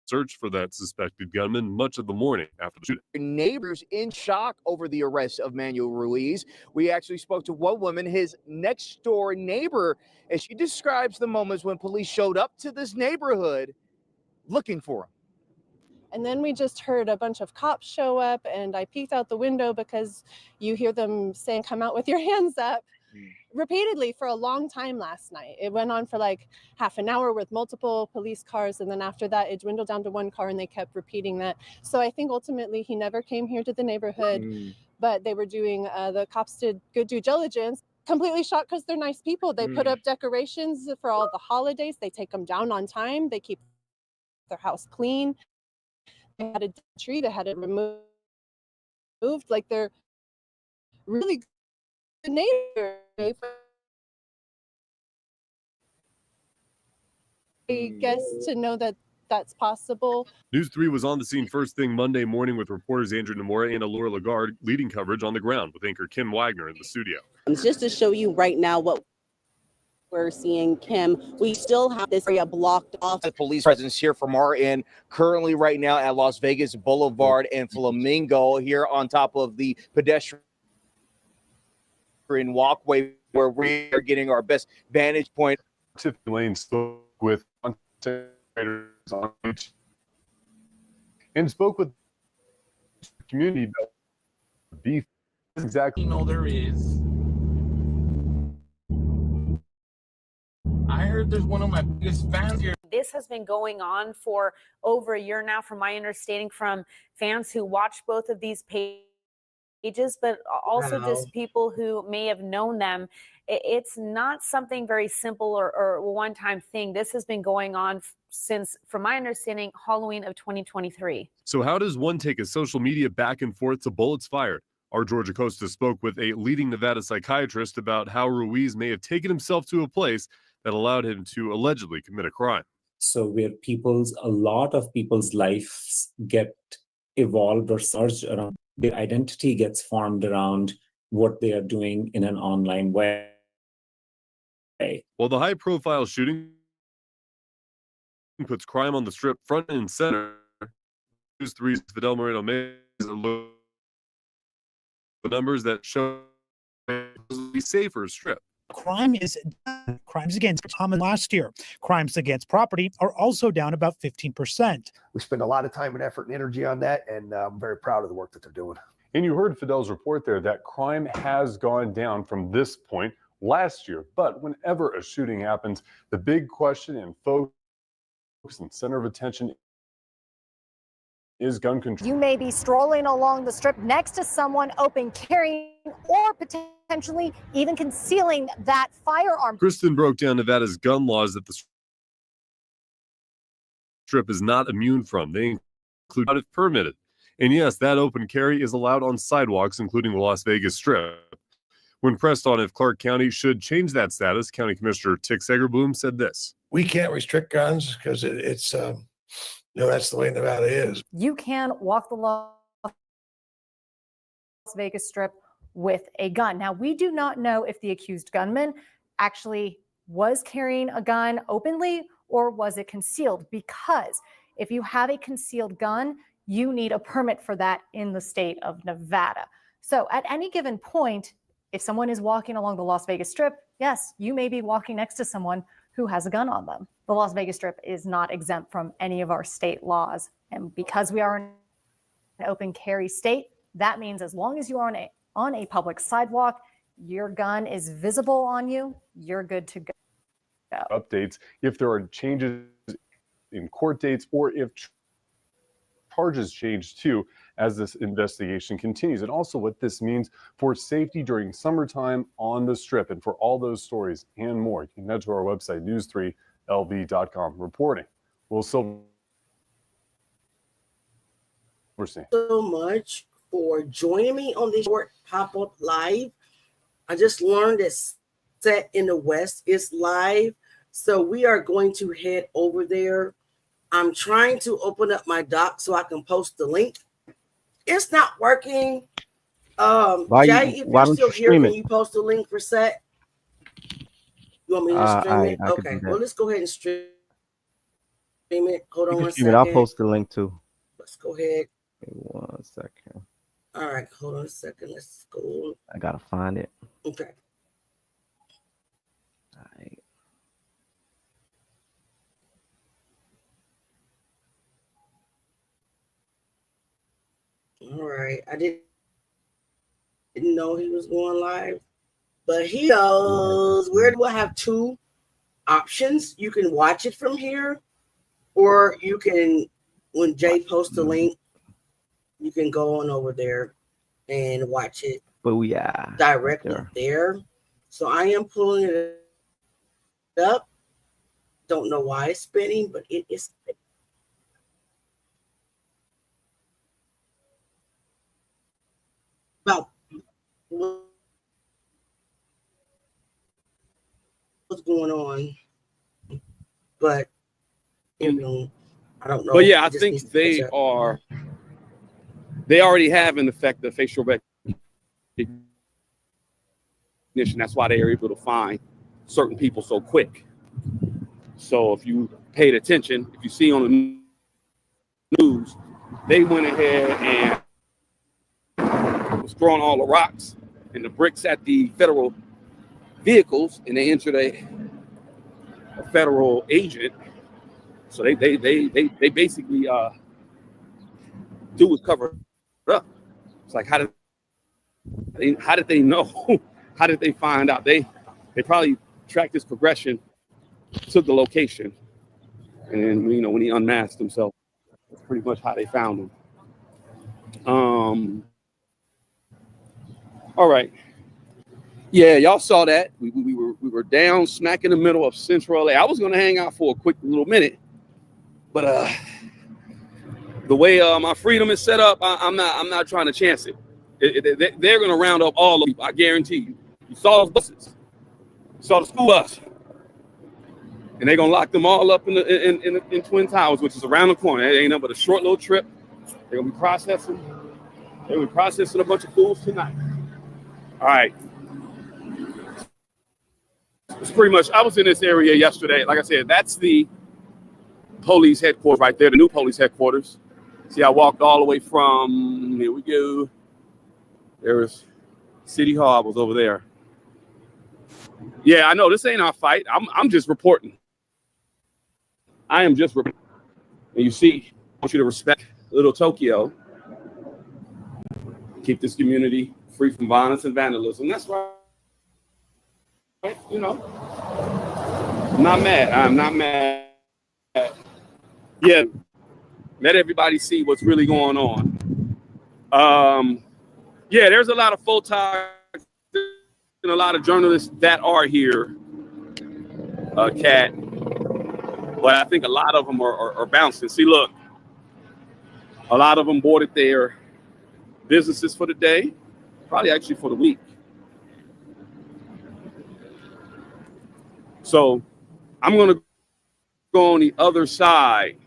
searched for that suspected gunman much of the morning after the shooting. Neighbors in shock over the arrest of Manuel Ruiz. We actually spoke to one woman, his next door neighbor, and she describes the moments when police showed up to this neighborhood looking for him. And then we just heard a bunch of cops show up, and I peeked out the window because you hear them saying, "Come out with your hands up," repeatedly for a long time last night. It went on for like half an hour with multiple police cars, and then after that it dwindled down to 1 car, and they kept repeating that. So I think ultimately he never came here to the neighborhood, but they were doing, the cops did good due diligence. Completely shocked because they're nice people. They put up decorations for all the holidays. They take them down on time. They keep their house clean. They had a tree, they had it removed. Like, they're really good neighbors. I guess to know that that's possible. News 3 was on the scene first thing Monday morning with reporters Andrew Nomura and Allura Lagarde leading coverage on the ground with anchor Kim Wagner in the studio. Just to show you right now what we're seeing, Kim, we still have this area blocked off. The police presence here from our end, currently right now at Las Vegas Boulevard and Flamingo, here on top of the pedestrian walkway where we are getting our best vantage point. Tiffany Lane spoke with content creators on YouTube and spoke with the community about beef. Exactly. There is. I heard there's one of my biggest fans here. This has been going on for over a year now, from my understanding, from fans who watch both of these pages, but also just people who may have known them. It's not something very simple or one-time thing. This has been going on since, from my understanding, Halloween of 2023. So how does one take a social media back and forth to bullets fired? Our Georgia Costa spoke with a leading Nevada psychiatrist about how Ruiz may have taken himself to a place that allowed him to allegedly commit a crime. So where a lot of people's lives get evolved or surged around, their identity gets formed around what they are doing in an online way. While the high-profile shooting puts crime on the Strip front and center, News 3's Fidel Moreno Meza the numbers that show a safer Strip. crime is down. Crimes against common last year. Crimes against property are also down about 15%. We spend a lot of time and effort and energy on that, and I'm very proud of the work that they're doing. And you heard Fidel's report there that crime has gone down from this point last year. But whenever a shooting happens, the big question and focus and center of attention is gun control. You may be strolling along the strip next to someone open carrying or potentially even concealing that firearm. Kristen broke down Nevada's gun laws that the strip is not immune from. They include not if permitted. And yes, that open carry is allowed on sidewalks, including the Las Vegas Strip. When pressed on if Clark County should change that status, County Commissioner Tick Segerblum said this. We can't restrict guns because it's that's the way Nevada is. You can walk the Las Vegas Strip with a gun. Now, we do not know if the accused gunman actually was carrying a gun openly or was it concealed, because if you have a concealed gun, you need a permit for that in the state of Nevada. So at any given point, if someone is walking along the Las Vegas Strip, yes, you may be walking next to someone who has a gun on them. The Las Vegas Strip is not exempt from any of our state laws. And because we are an open carry state, that means as long as you are on a public sidewalk, your gun is visible on you, you're good to go. Updates if there are changes in court dates or if charges change too as this investigation continues, and also what this means for safety during summertime on the Strip. And for all those stories and more, you can head to our website, news3lv.com. Reporting, Will Silverstein. So much for joining me on this short pop-up live. I just learned that Set in the West is live, so we are going to head over there. I'm trying to open up my doc so I can post the link. It's not working. Jay, if you're still here, can you post the link for Set? You want me to stream it? Okay, well, let's go ahead and stream it. Hold on one second. I'll post the link too. Let's go ahead. Wait 1 second. All right, hold on a second. Let's go. I gotta find it. Okay. All right. All right. I didn't know he was going live, but he knows. Where do I have two options? You can watch it from here, or you can, when Jay posts the link, you can go on over there and watch it directly there. So I am pulling it up. Don't know why it's spinning, but it is spinning. About what's going on, but you know, I don't know. But yeah, I think they already have in effect the facial recognition. That's why they are able to find certain people so quick. So if you paid attention, if you see on the news, they went ahead and was throwing all the rocks and the bricks at the federal vehicles, and they entered a federal agent. So they basically do is cover it up. It's like, how did they know? How did they find out? They probably tracked his progression to the location, and then when he unmasked himself, that's pretty much how they found him. All right. Yeah, y'all saw that. We were down smack in the middle of Central LA. I was gonna hang out for a quick little minute, but the way my freedom is set up, I'm not trying to chance it. They're gonna round up all the people. I guarantee you. You saw those buses. You saw the school bus, and they're gonna lock them all up in Twin Towers, which is around the corner. It ain't nothing but a short little trip. They're gonna be processing. They're gonna be processing a bunch of fools tonight. All right. It's pretty much. I was in this area yesterday. Like I said, that's the police headquarters right there, the new police headquarters. See, I walked all the way from. Here we go. There was City Hall. I was over there. Yeah, I know this ain't our fight. I'm just reporting. I am just reporting. And you see, I want you to respect little Tokyo. Keep this community free from violence and vandalism. That's right. You know, I'm not mad. I'm not mad. Yeah, let everybody see what's really going on. Yeah, there's a lot of photographers and a lot of journalists that are here, Kat. But I think a lot of them are bouncing. See, look, a lot of them boarded their businesses for the day, probably actually for the week. So I'm going to go on the other side.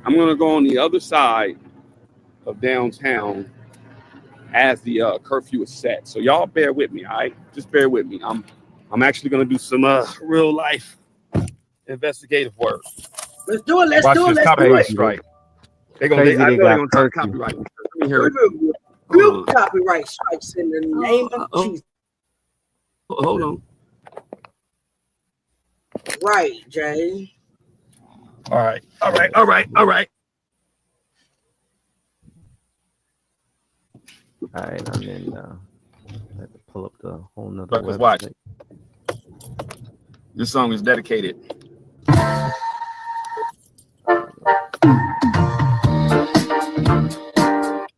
I'm going to go on the other side of downtown as the curfew is set. So y'all bear with me, all right? Just bear with me. I'm actually going to do some real life investigative work. Let's do it. Let's Watch do it. this Let's do copyright it. strike. I know Crazy they're they got going to try to curfew. copyright. Let me hear it. Few copyright strikes in the name of Jesus. Hold on. Right, Jay. All right. I I'm in. I had to pull up the whole nother But website. watch. This song is dedicated.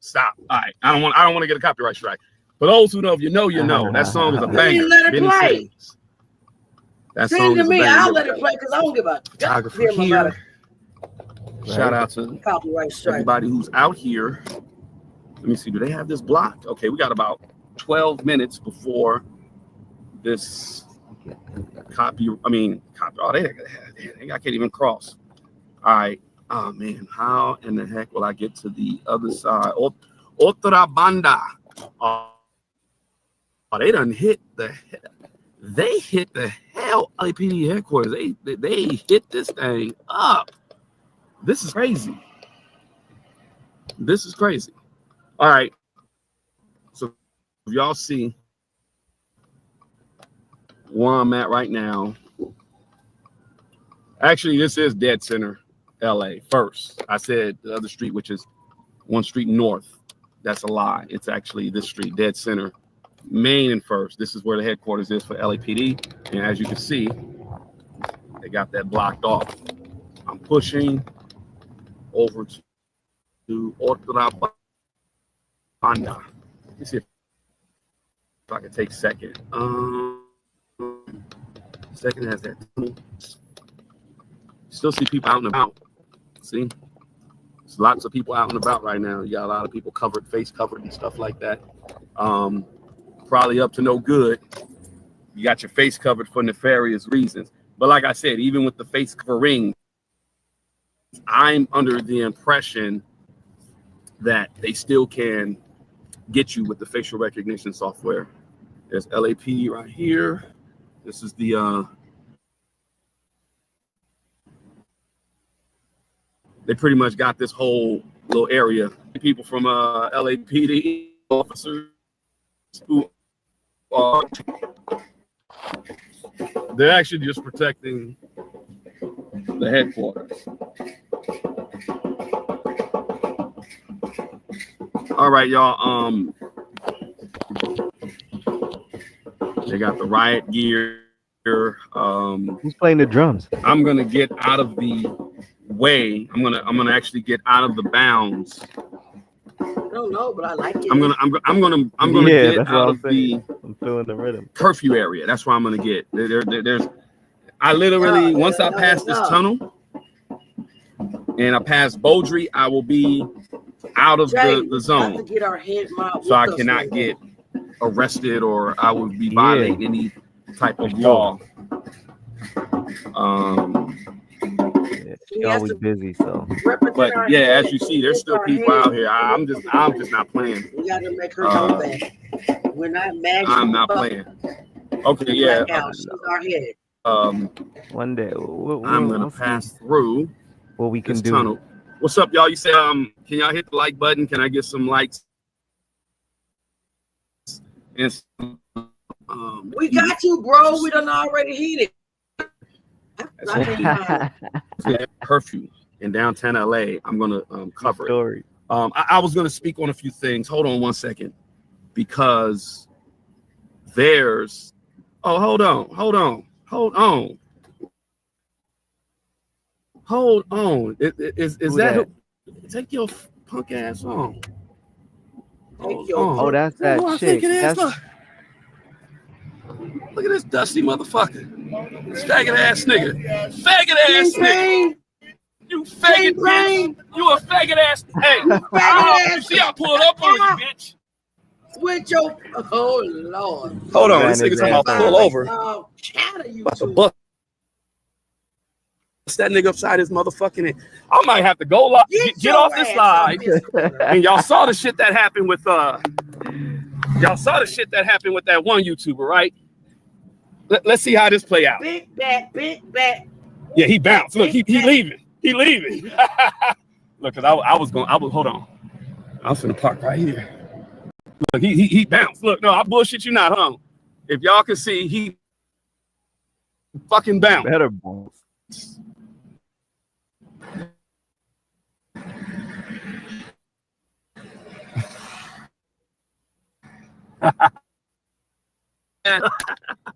Stop. All right. I don't want to get a copyright strike. For those who know, if you know, you know. That song is a banger. Let it play. Sings. That Sing song to is a me. banger. I'll let it play because I don't give a Photographer damn about here. Shout out to copyright strike. everybody who's out here. Let me see. Do they have this blocked? Okay, we got about 12 minutes before this copy. Oh, I can't even cross. All right. Oh man, how in the heck will I get to the other side? Otra banda. Oh, they done hit the. They hit the hell LAPD headquarters. They hit this thing up. This is crazy. This is crazy. All right. So if y'all see where I'm at right now. Actually, this is Dead Center, LA. First, I said the other street, which is one street north. That's a lie. It's actually this street, Dead Center, Main and First. This is where the headquarters is for LAPD. And as you can see, they got that blocked off. I'm pushing over to Otra Banda. Let me see if I can take second. Second has that. Still see people out and about. See? There's lots of people out and about right now. You got a lot of people covered, face covered and stuff like that. Probably up to no good. You got your face covered for nefarious reasons. But like I said, even with the face covering, I'm under the impression that they still can get you with the facial recognition software. There's LAPD right here. This is the they pretty much got this whole little area. People from LAPD officers who are they're actually just protecting the headquarters. All right, y'all. They got the riot gear. Who's playing the drums? I'm gonna get out of the way. I'm gonna actually get out of the bounds. I don't know, but I like it. I'm gonna Yeah, get that's what out I'm of saying. the I'm feeling the rhythm. curfew area. That's where I'm gonna get. There's I literally once I pass this tunnel and I pass Beaudry, I will be out of Jay, the zone. we have to get our head mobbed So I with us cannot one day. get arrested or I would be violating any type of law. She always busy, so. But yeah, as you see, there's still people out here. I'm just not playing. We got to make her know that we're not mad. I'm not playing. Okay, yeah. She's our head. One day I'm gonna pass through what we can this do. tunnel. What's up, y'all? You say can y'all hit the like button? Can I get some likes and some We got you, bro. We done already heated. Curfew in downtown LA. I'm gonna cover it. I was gonna speak on a few things. Hold on one second, because there's hold on. Is that take your punk ass on? Oh, that's that chick. Look at this dusty motherfucker. This faggot ass nigga. Faggot ass nigga. You faggot. You a faggot ass. Hey, you see I pulled up on you, bitch. With your Lord. Hold on, this nigga's talking about pull over. About to bust that nigga upside his motherfucking head. I might have to go get off this live. And y'all saw the shit that happened with that one YouTuber, right? Let's see how this play out. Big bat. Yeah, he bounced. Look, he leaving. He leaving. Look, cause I was hold on. I was finna park right here. Look, he bounced. Look, no, I bullshit you not, huh? If y'all can see, he fucking bounced. Better bounce.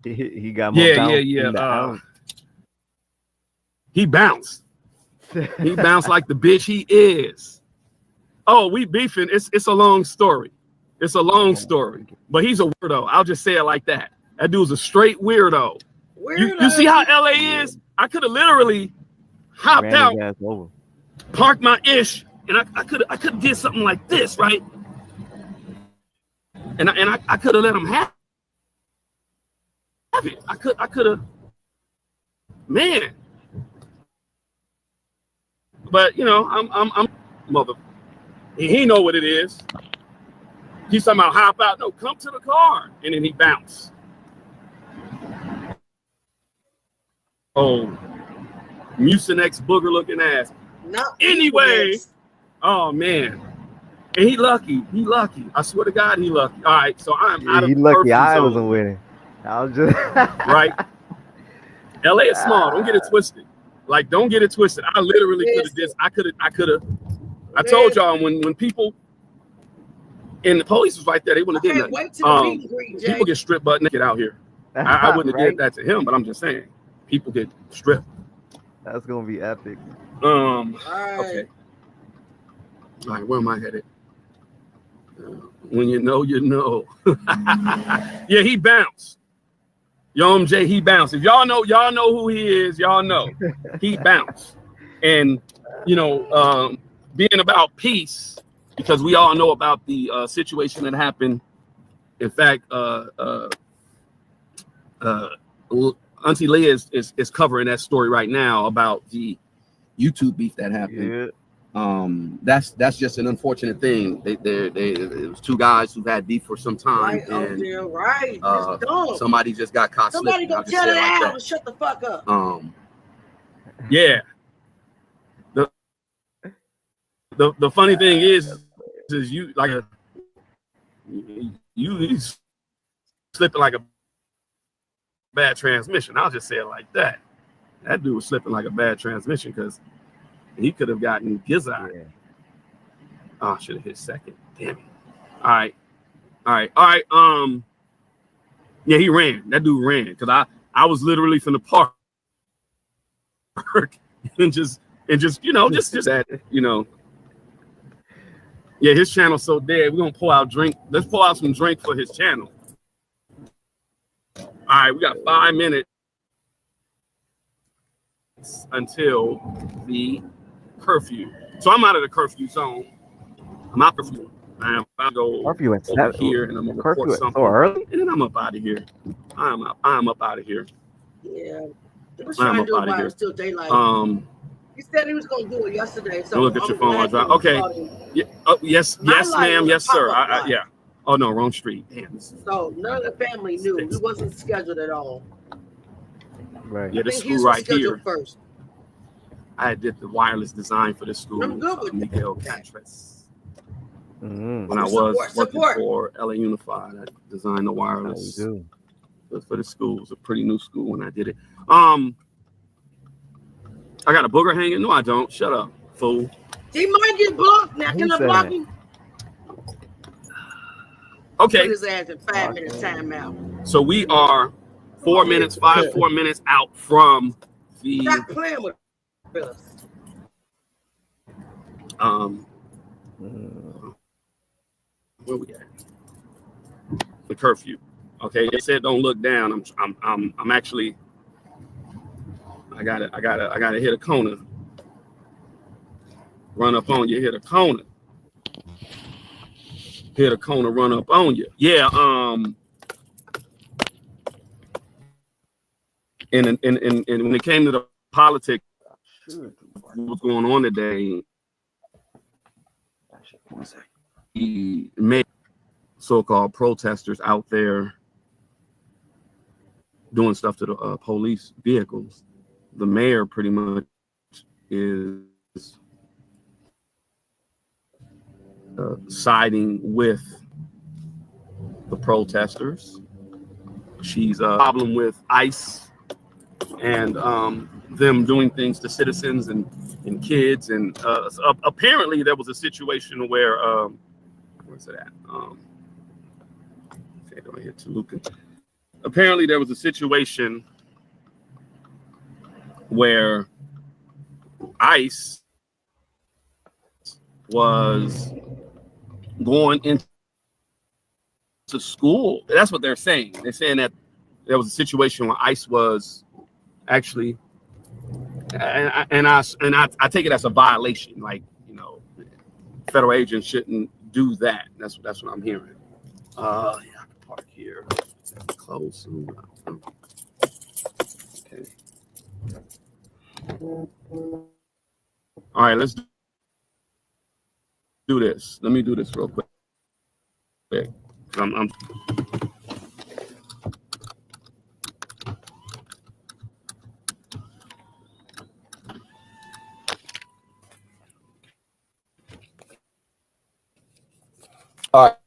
He got more bounce. He bounced. He bounced like the bitch he is. Oh, we beefing. It's a long story. It's a long story. But he's a weirdo. I'll just say it like that. That dude's a straight weirdo. You see how LA is? I could have literally hopped out, parked my ish, and I could did something like this, right? And I could have let him have it. I could have, man. But you know, I'm mother. He know what it is. He's talking about hop out. No, come to the car, and then he bounced. Oh, Mucinex booger looking ass. Anyway, oh man, and he lucky. I swear to God, he lucky. All right, so I'm out of he lucky. I zone. wasn't winning. I was just right. LA is small. Don't get it twisted. Like, don't get it twisted. I literally could have this. I could have. I told y'all when people and the police was right there, they wouldn't have did nothing. People get stripped butt naked out here. I wouldn't have did that to him, but I'm just saying, people get stripped. That's gonna be epic. Okay. All right, where am I headed? When you know, you know. Yeah, he bounced. Yo, MJ, he bounced. If y'all know who he is. Y'all know he bounced. And you know, being about peace, because we all know about the situation that happened. In fact, Auntie Leah is covering that story right now about the YouTube beef that happened. Yeah. That's just an unfortunate thing. It was two guys who had beef for some time, and somebody just got caught Somebody slipping. go tell it out and shut the fuck up. Yeah. The funny thing is you like you slipping like a bad transmission. I'll just say it like that. That dude was slipping like a bad transmission because he could have gotten gizzard. Yeah. Oh, I should have hit second. Damn it. All right. Yeah, he ran. That dude ran because I was literally from the park and just that, you know. Yeah, his channel's so dead. We're gonna pour out drink. Let's pour out some drink for his channel. All right, we got 5 minutes until the curfew. So I'm out of the curfew zone. I'm out of curfew. I'm about to go over here and I'm gonna report something. So early? And then I'm up out of here. I'm up out of here. Yeah. They was trying to do it while it was still daylight. He said he was gonna do it yesterday. So look at your phone. Okay. Yeah. Oh, yes, ma'am. Yes, sir. Yeah. Oh no, wrong street. Damn. So none of the family knew. It wasn't scheduled at all. Right. Yeah, this school right here. First. I did the wireless design for this school. I'm good with Miguel Catres. When I was working for LA Unified, I designed the wireless for the school. It was a pretty new school when I did it. I got a booger hanging. No, I don't. Shut up, fool. He might get blocked. Now, can I block him? Okay. Put his ass in 5 minutes timeout. So we are 4 minutes out from the. Stop playing with us. Where we at? The curfew. Okay, they said don't look down. I'm actually. I gotta hit a corner. Run up on you. Hit a corner. Hit a corner. Run up on you. Yeah. And when it came to the politics, what's going on today? He made so-called protesters out there doing stuff to the police vehicles. The mayor pretty much is siding with the protesters. She's a problem with ICE and them doing things to citizens and kids. And apparently there was a situation where, where's it at? Okay, don't hit Toluca. Apparently there was a situation where ICE was going into school. That's what they're saying. They're saying that there was a situation where ICE was actually, and I take it as a violation. Like, you know, federal agents shouldn't do that. That's what I'm hearing. Yeah, I can park here. Close soon. Okay. All right, let's do this. Let me do this real quick. I'm all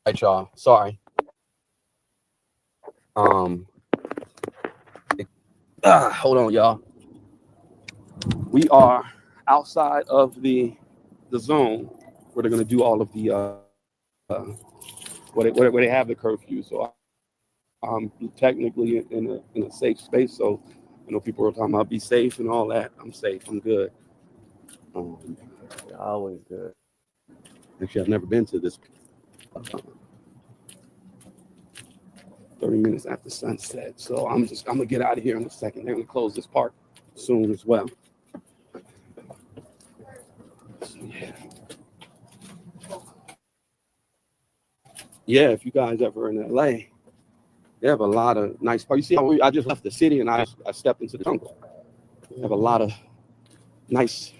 right, y'all. Sorry. Hold on, y'all. We are outside of the zone where they're going to do all of the where they have the curfew. So I'm technically in a safe space. So I know people are talking about be safe and all that. I'm safe. I'm good. Always good. Actually, I've never been to this. 30 minutes after sunset. So I'm gonna get out of here in a second. They're gonna close this park soon as well. So, yeah, if you guys ever in LA, they have a lot of nice parks. You see, I just left the city and I stepped into the jungle. They have a lot of nice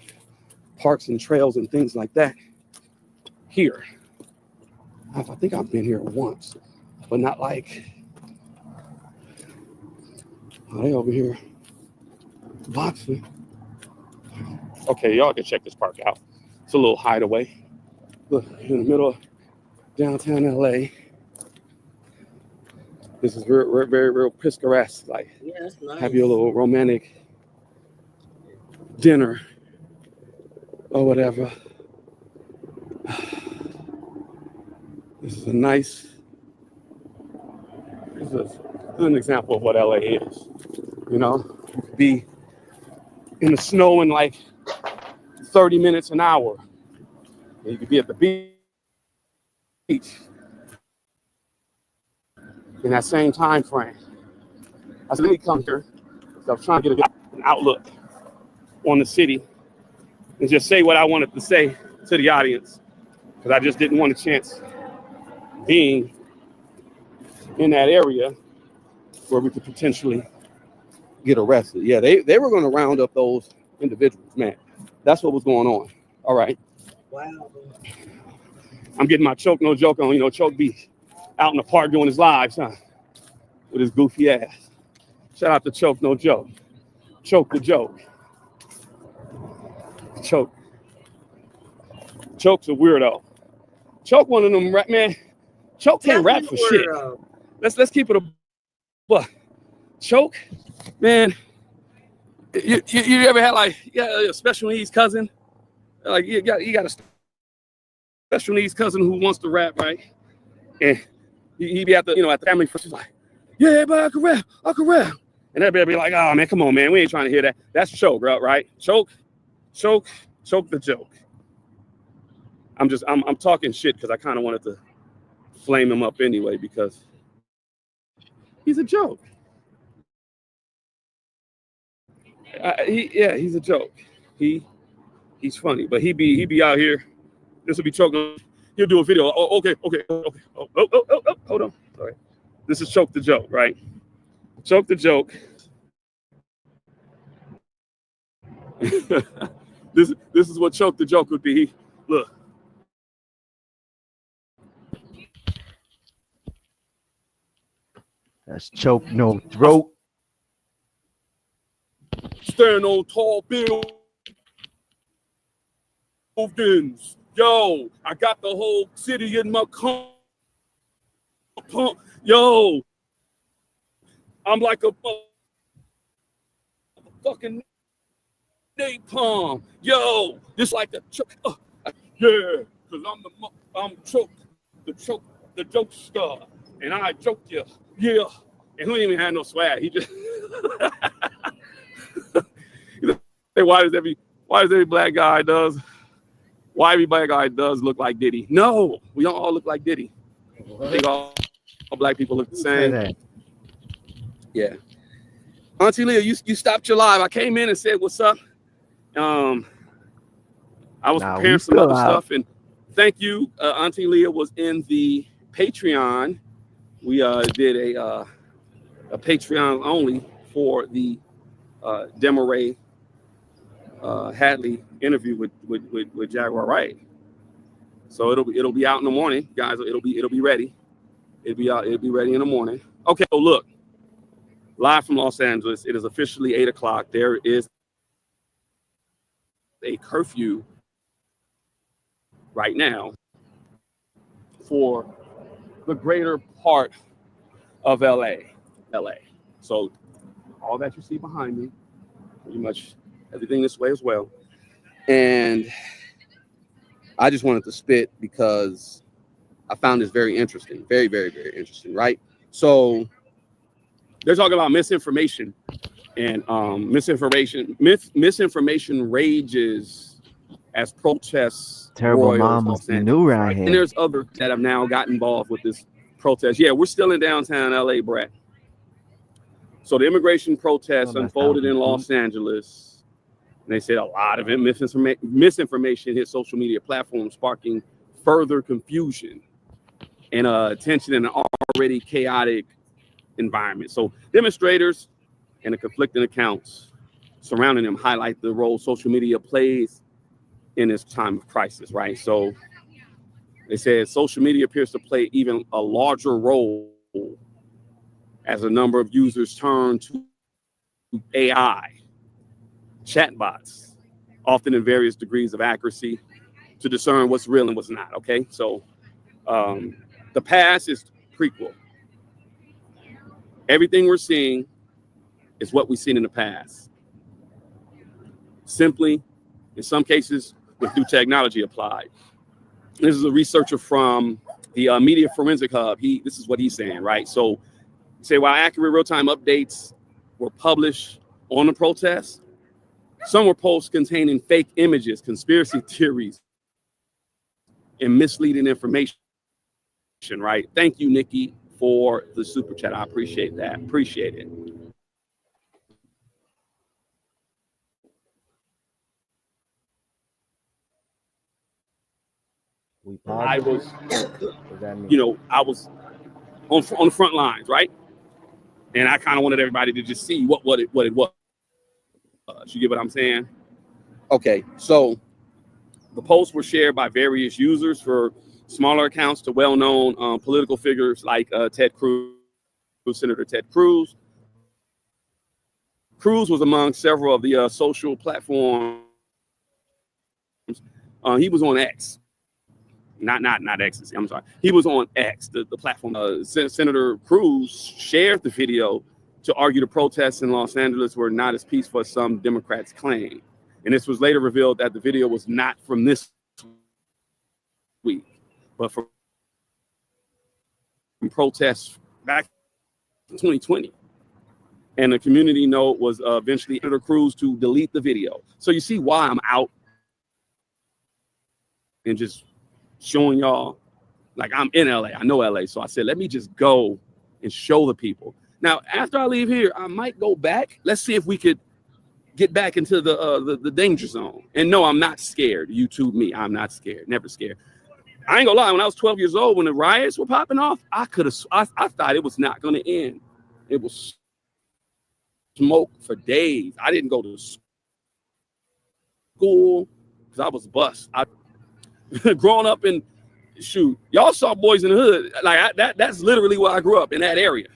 parks and trails and things like that here. I think I've been here once, but not like. Oh, they over here boxing. Okay, y'all can check this park out. It's a little hideaway. Look, in the middle of downtown LA. This is very picturesque. Like, yeah, that's nice. Have your little romantic dinner or whatever. This is a nice. This is an example of what LA is. You know, you could be in the snow in like 30 minutes an hour. And you could be at the beach in that same time frame. I said, let me come here. So I was trying to get an outlook on the city and just say what I wanted to say to the audience, because I just didn't want a chance being in that area where we could potentially get arrested. Yeah, they were going to round up those individuals, man. That's what was going on. All right. Wow. I'm getting my Choke No Joke on. You know, Choke be out in the park doing his lives, huh? With his goofy ass. Shout out to Choke No Joke. Choke the joke. Choke. Choke's a weirdo. Choke one of them, man. Choke can't rap for shit. let's keep it a buck. Choke, man. You ever had like a special needs cousin? Like you got a special needs cousin who wants to rap, right? And he be at the at the family first. He's like, yeah, but I can rap. And everybody be like, oh man, come on, man, we ain't trying to hear that. That's choke, right? Choke the joke. I'm talking shit because I kind of wanted to flame him up anyway because he's a joke. He's a joke. He's funny, but he be out here. This will be choking. He'll do a video. Oh, okay. Oh, hold on. Sorry. This is choke the joke, right? Choke the joke. This is what choke the joke would be. Look. That's choke no throat. Stand on tall buildings. Yo, I got the whole city in my Yo, I'm like a fucking napalm. Yo, just like the choke. Yeah, because I'm choke the joke star, and I joke you. Yeah, and he didn't even have no swag. He just why does every black guy does? Why every black guy does look like Diddy? No, we don't all look like Diddy. I think all black people look the same. Yeah. Auntie Leah, you stopped your live. I came in and said, what's up? I was preparing some other stuff. And thank you. Auntie Leah was in the Patreon. We did a Patreon only for the Demaray Hadley interview with Jaguar Wright. So it'll be out in the morning, guys. It'll be ready. It'll be ready in the morning. Okay, so look, live from Los Angeles. It is officially 8 o'clock. There is a curfew right now for the greater part of LA. So all that you see behind me, pretty much everything this way as well. And I just wanted to spit because I found this very interesting, very, very, very interesting, right? So they're talking about misinformation, and misinformation rages as protests. Terrible mom must be new around here. And there's others that have now got involved with this protest. Yeah, we're still in downtown LA, Brett. So the immigration protests unfolded in Los Angeles. And they said a lot of it, misinformation hit social media platforms, sparking further confusion and tension in an already chaotic environment. So demonstrators and the conflicting accounts surrounding them highlight the role social media plays in this time of crisis, right? So they said social media appears to play even a larger role as a number of users turn to AI, chatbots, often in various degrees of accuracy, to discern what's real and what's not, okay? So the past is prequel. Everything we're seeing is what we've seen in the past. Simply, in some cases, with new technology applied. This is a researcher from the Media Forensic Hub. This is what he's saying, right? So, say while accurate real-time updates were published on the protests, some were posts containing fake images, conspiracy theories, and misleading information, right? Thank you, Nikki, for the super chat. I appreciate that. Appreciate it. I was on the front lines, right? And I kind of wanted everybody to just see what it was. You get what I'm saying? Okay, so the posts were shared by various users, for smaller accounts to well-known political figures like Ted Cruz, Senator Ted Cruz. Cruz was among several of the social platforms. He was on X. not ecstasy. I'm sorry. He was on X, the platform. Senator Cruz shared the video to argue the protests in Los Angeles were not as peaceful as some Democrats claim. And this was later revealed that the video was not from this week, but from protests back in 2020. And the community note was eventually Senator Cruz to delete the video. So you see why I'm out and just showing y'all, like, I'm in LA. I know LA. So I said, let me just go and show the people. Now, after I leave here, I might go back. Let's see if we could get back into the danger zone. And no, I'm not scared. YouTube me. I'm not scared. Never scared. I ain't gonna lie. When I was 12 years old, when the riots were popping off, I thought it was not going to end. It was smoke for days. I didn't go to school because I was bust. Growing up in, shoot, y'all saw Boys in the Hood. Like that's literally where I grew up, in that area.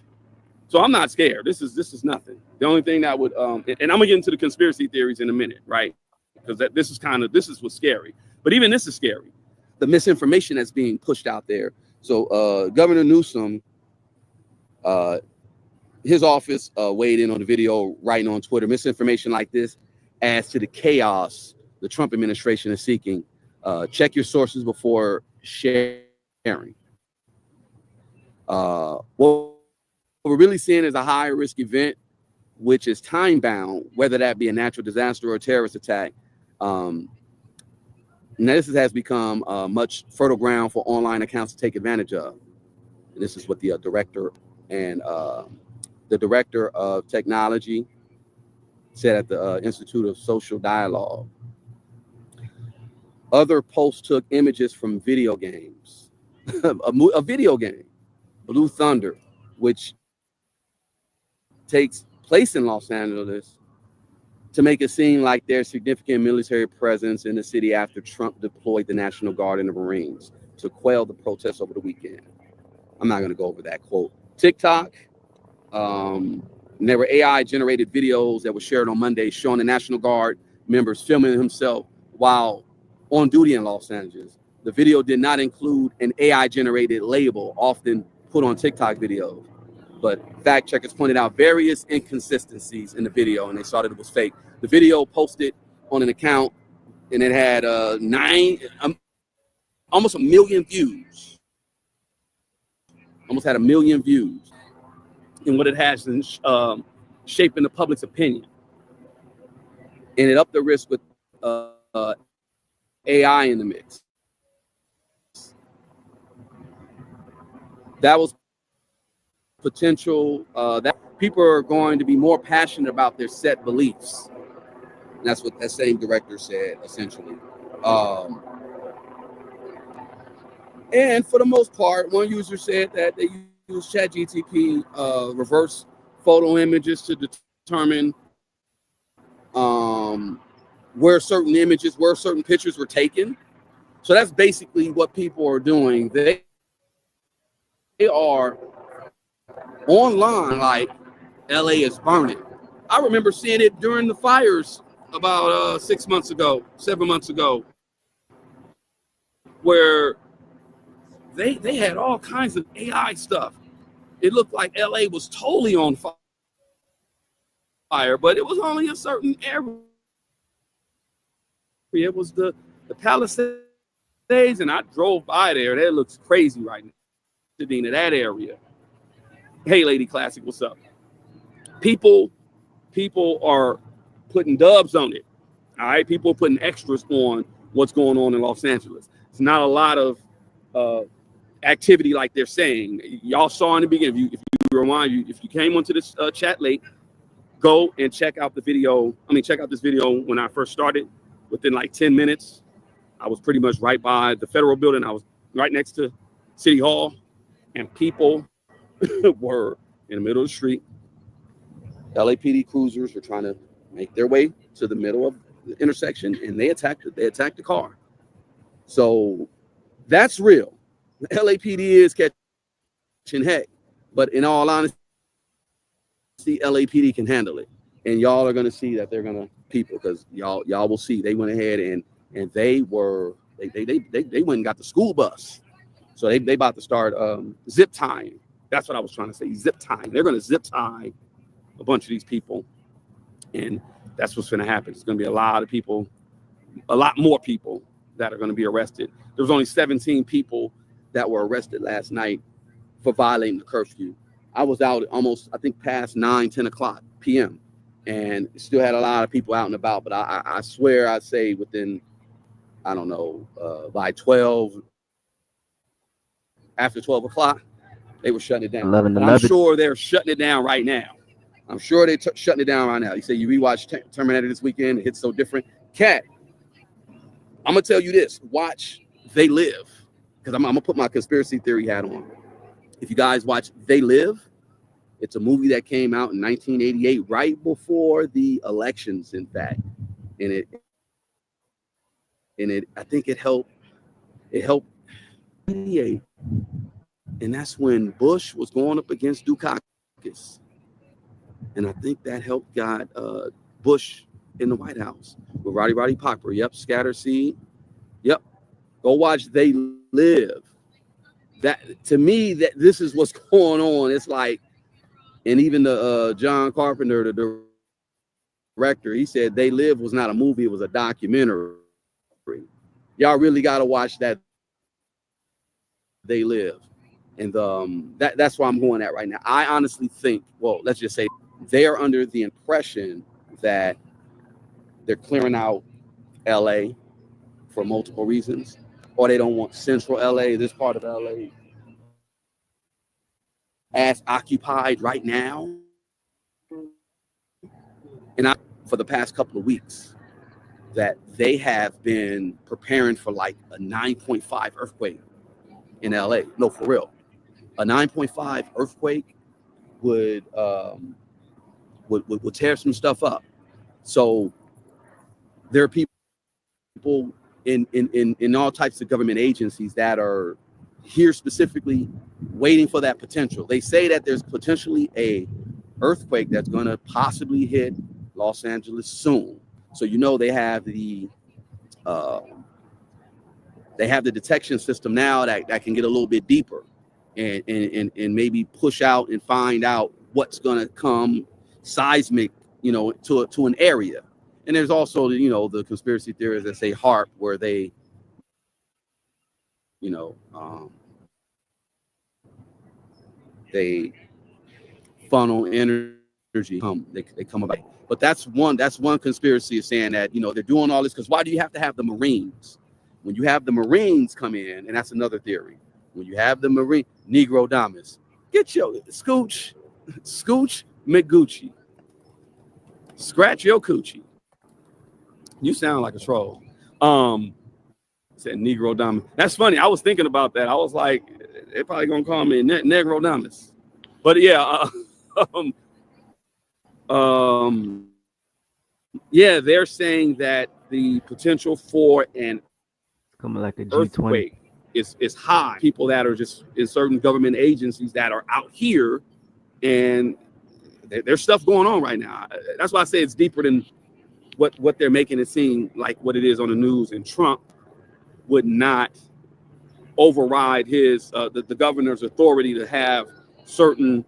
So I'm not scared. This is nothing. The only thing that would and I'm gonna get into the conspiracy theories in a minute, right? Because this is what's scary. But even this is scary. The misinformation that's being pushed out there. So Governor Newsom, his office weighed in on the video, writing on Twitter, misinformation like this adds to the chaos the Trump administration is seeking. Check your sources before sharing. What we're really seeing is a high risk event, which is time bound, whether that be a natural disaster or a terrorist attack. Now this has become much fertile ground for online accounts to take advantage of. And this is what the director of technology said at the Institute of Social Dialogue. Other posts took images from video games, a video game, Blue Thunder, which takes place in Los Angeles, to make it seem like there's significant military presence in the city after Trump deployed the National Guard and the Marines to quell the protests over the weekend. I'm not going to go over that quote. TikTok, and there were AI-generated videos that were shared on Monday showing the National Guard members filming himself while on duty in Los Angeles. The video did not include an AI-generated label often put on TikTok videos, but fact checkers pointed out various inconsistencies in the video, and they saw that it was fake. The video posted on an account, and it had almost 1 million views. Almost had 1 million views. And what it has is shaping the public's opinion. And it upped the risk with AI in the mix. That was potential that people are going to be more passionate about their set beliefs. And that's what that same director said, essentially. And for the most part, one user said that they use ChatGPT reverse photo images to determine where certain pictures were taken. So that's basically what people are doing. They are online like LA is burning. I remember seeing it during the fires about 7 months ago, where they had all kinds of AI stuff. It looked like LA was totally on fire, but it was only a certain area. It was the Palisades, and I drove by there. That looks crazy right now. In that area. Hey, Lady Classic, what's up? People are putting dubs on it. All right, people are putting extras on what's going on in Los Angeles. It's not a lot of activity like they're saying. Y'all saw in the beginning. If you came onto this chat late, go and check out the video. Check out this video when I first started. Within like 10 minutes, I was pretty much right by the federal building. I was right next to City Hall, and people were in the middle of the street. LAPD cruisers were trying to make their way to the middle of the intersection, and they attacked the car. So that's real. The LAPD is catching heck, but in all honesty, LAPD can handle it, and y'all are going to see that they're going to people, because y'all will see they went ahead and they were They went and got the school bus. So they about to start zip tying. That's what I was trying to say. Zip tying. They're going to zip tie a bunch of these people, and that's what's going to happen. It's going to be a lot of people, a lot more people that are going to be arrested. There was only 17 people that were arrested last night for violating the curfew. I was out almost, I think, past 10 o'clock p.m. and still had a lot of people out and about. But I swear I'd say within, I don't know, by 12, after 12 o'clock, they were shutting it down. 11. I'm sure they're shutting it down right now. I'm sure they're shutting it down right now. You say you rewatched Terminator this weekend. It hits so different. Cat, I'm going to tell you this. Watch They Live, because I'm going to put my conspiracy theory hat on. If you guys watch They Live, it's a movie that came out in 1988, right before the elections, in fact. And I think it helped mediate. And that's when Bush was going up against Dukakis. And I think that helped got Bush in the White House with Roddy Piper. Yep, Scatter Seed. Yep. Go watch They Live. That, to me, that this is what's going on. It's like, and even the John Carpenter, the director, he said They Live was not a movie, it was a documentary. Y'all really got to watch that They Live. And that's where I'm going at right now. I honestly think, well, let's just say they are under the impression that they're clearing out LA for multiple reasons, or they don't want central LA, this part of LA, as occupied right now. And for the past couple of weeks, that they have been preparing for like a 9.5 earthquake in LA. No, for real. A 9.5 earthquake would tear some stuff up. So there are people in all types of government agencies that are here specifically waiting for that potential. They say that there's potentially a earthquake that's going to possibly hit Los Angeles soon. So they have the detection system now that can get a little bit deeper and maybe push out and find out what's going to come seismic, to an area. And there's also, the conspiracy theories that say HARP, where they, they funnel energy. They come about. But that's one conspiracy is saying that, they're doing all this because why do you have to have the Marines? When you have the Marines come in, and that's another theory. When you have the Marine Negro Damas, get your Scooch McGucci. Scratch your coochie. You sound like a troll. Said Negro Damas. That's funny. I was thinking about that. I was like, they're probably gonna call me Negro Damas. But yeah, yeah, they're saying that the potential for an coming like a G20 earthquake is high. People that are just in certain government agencies that are out here, and there's stuff going on right now. That's why I say it's deeper than what they're making it seem like what it is on the news. And Trump would not override his the governor's authority to have certain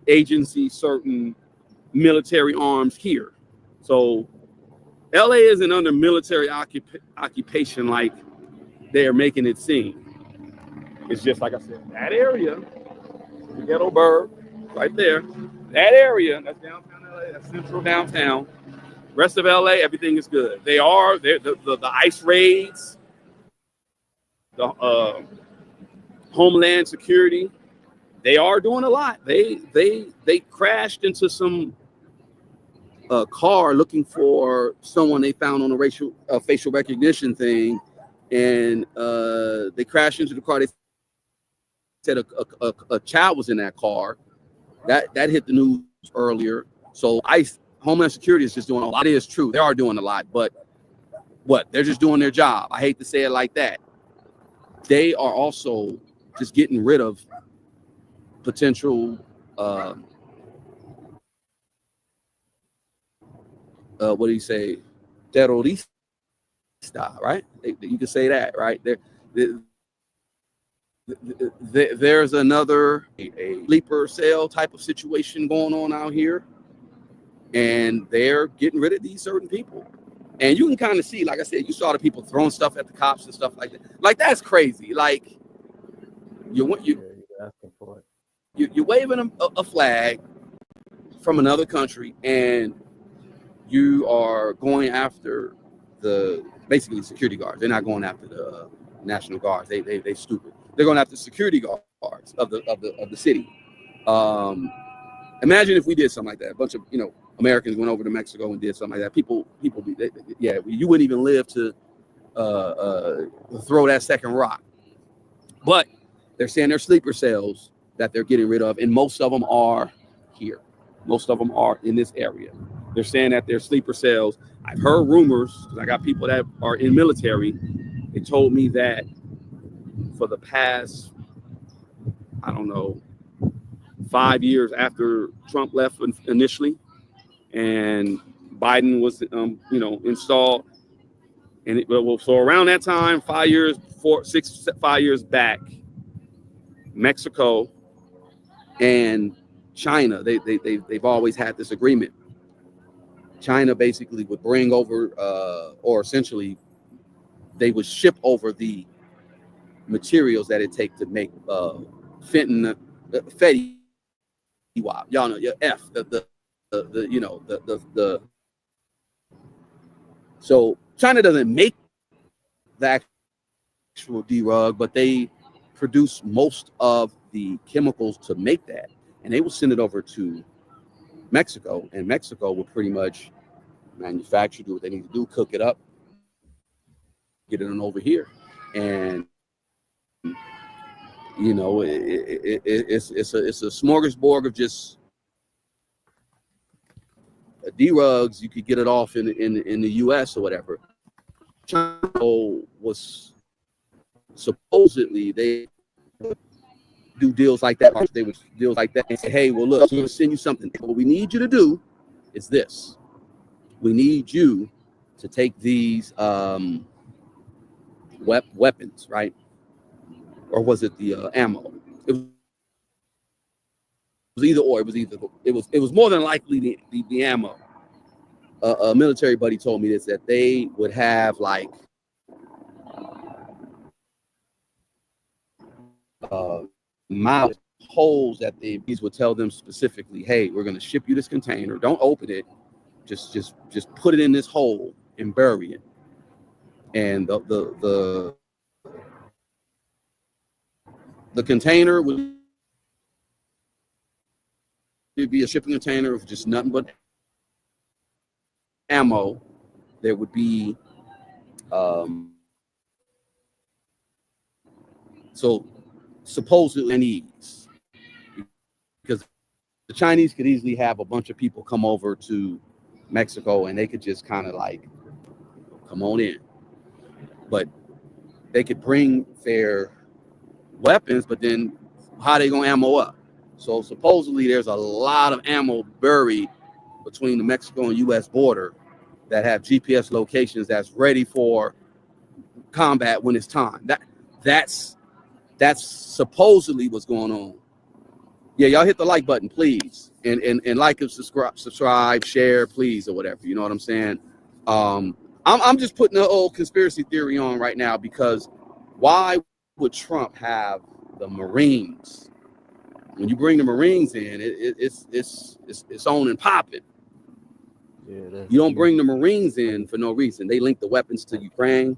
agencies, certain military arms here. So LA isn't under military occupation like they are making it seem. It's just like I said, that area, the ghetto burg, right there, that area, that's downtown LA, that's central downtown. Rest of LA, everything is good. They're the ICE raids, the Homeland Security, they are doing a lot. They crashed into some car looking for someone they found on a facial recognition thing, and they crashed into the car. They said a child was in that car. That hit the news earlier. So ICE, Homeland Security is just doing a lot. It is true. They are doing a lot, but they're just doing their job. I hate to say it like that. They are also just getting rid of potential what do you say, terroristas, style, right? You can say that, right? There's another a sleeper cell type of situation going on out here, and they're getting rid of these certain people. And you can kind of see, like I said, you saw the people throwing stuff at the cops and stuff like that. Like, that's crazy. Like, you're asking for it. you're waving a flag from another country, and you are going after basically security guards. They're not going after the National Guards. They stupid. They're going after security guards of the city. Imagine if we did something like that. A bunch of Americans went over to Mexico and did something like that. You wouldn't even live to throw that second rock. But they're saying they're sleeper cells that they're getting rid of, and most of them are here. Most of them are in this area. They're saying that they're sleeper cells. I've heard rumors, because I got people that are in military. They told me that for the past, I don't know, 5 years after Trump left initially, and Biden was, installed, and so around that time, 5 years, 5 years back, Mexico and China, they've always had this agreement. China basically would bring over, or essentially, they would ship over the materials that it takes to make fentanyl, Fetty Wap. Y'all know your F, So China doesn't make the actual D-rug, but they produce most of the chemicals to make that, and they will send it over to Mexico, and Mexico will pretty much manufacture, do what they need to do, cook it up, get it on over here, and it's a smorgasbord of just D-rugs. You could get it off in the U.S. or whatever. China was supposedly they do deals like that. They would deals like that and say, "Hey, well, look, we're gonna send you something. What we need you to do is this. We need you to take these weapons, right? Or was it the ammo? It was either or. It was more than likely the ammo. A military buddy told me this, that they would have like mouth holes that these would tell them specifically, hey, we're going to ship you this container. Don't open it. Just put it in this hole and bury it. And the container would be a shipping container of just nothing but ammo. There would be so supposedly Chinese, because the Chinese could easily have a bunch of people come over to Mexico and they could just kind of like come on in, but they could bring their weapons, but then how are they gonna ammo up? So supposedly there's a lot of ammo buried between the Mexico and U.S. border that have GPS locations that's ready for combat when it's time. That's supposedly what's going on. Yeah, y'all hit the like button, please, and like and subscribe, share, please, or whatever. You know what I'm saying? I'm just putting the old conspiracy theory on right now, because why would Trump have the Marines? When you bring the Marines in, it's on and popping. Yeah, you don't bring the Marines in for no reason. They link the weapons to Ukraine,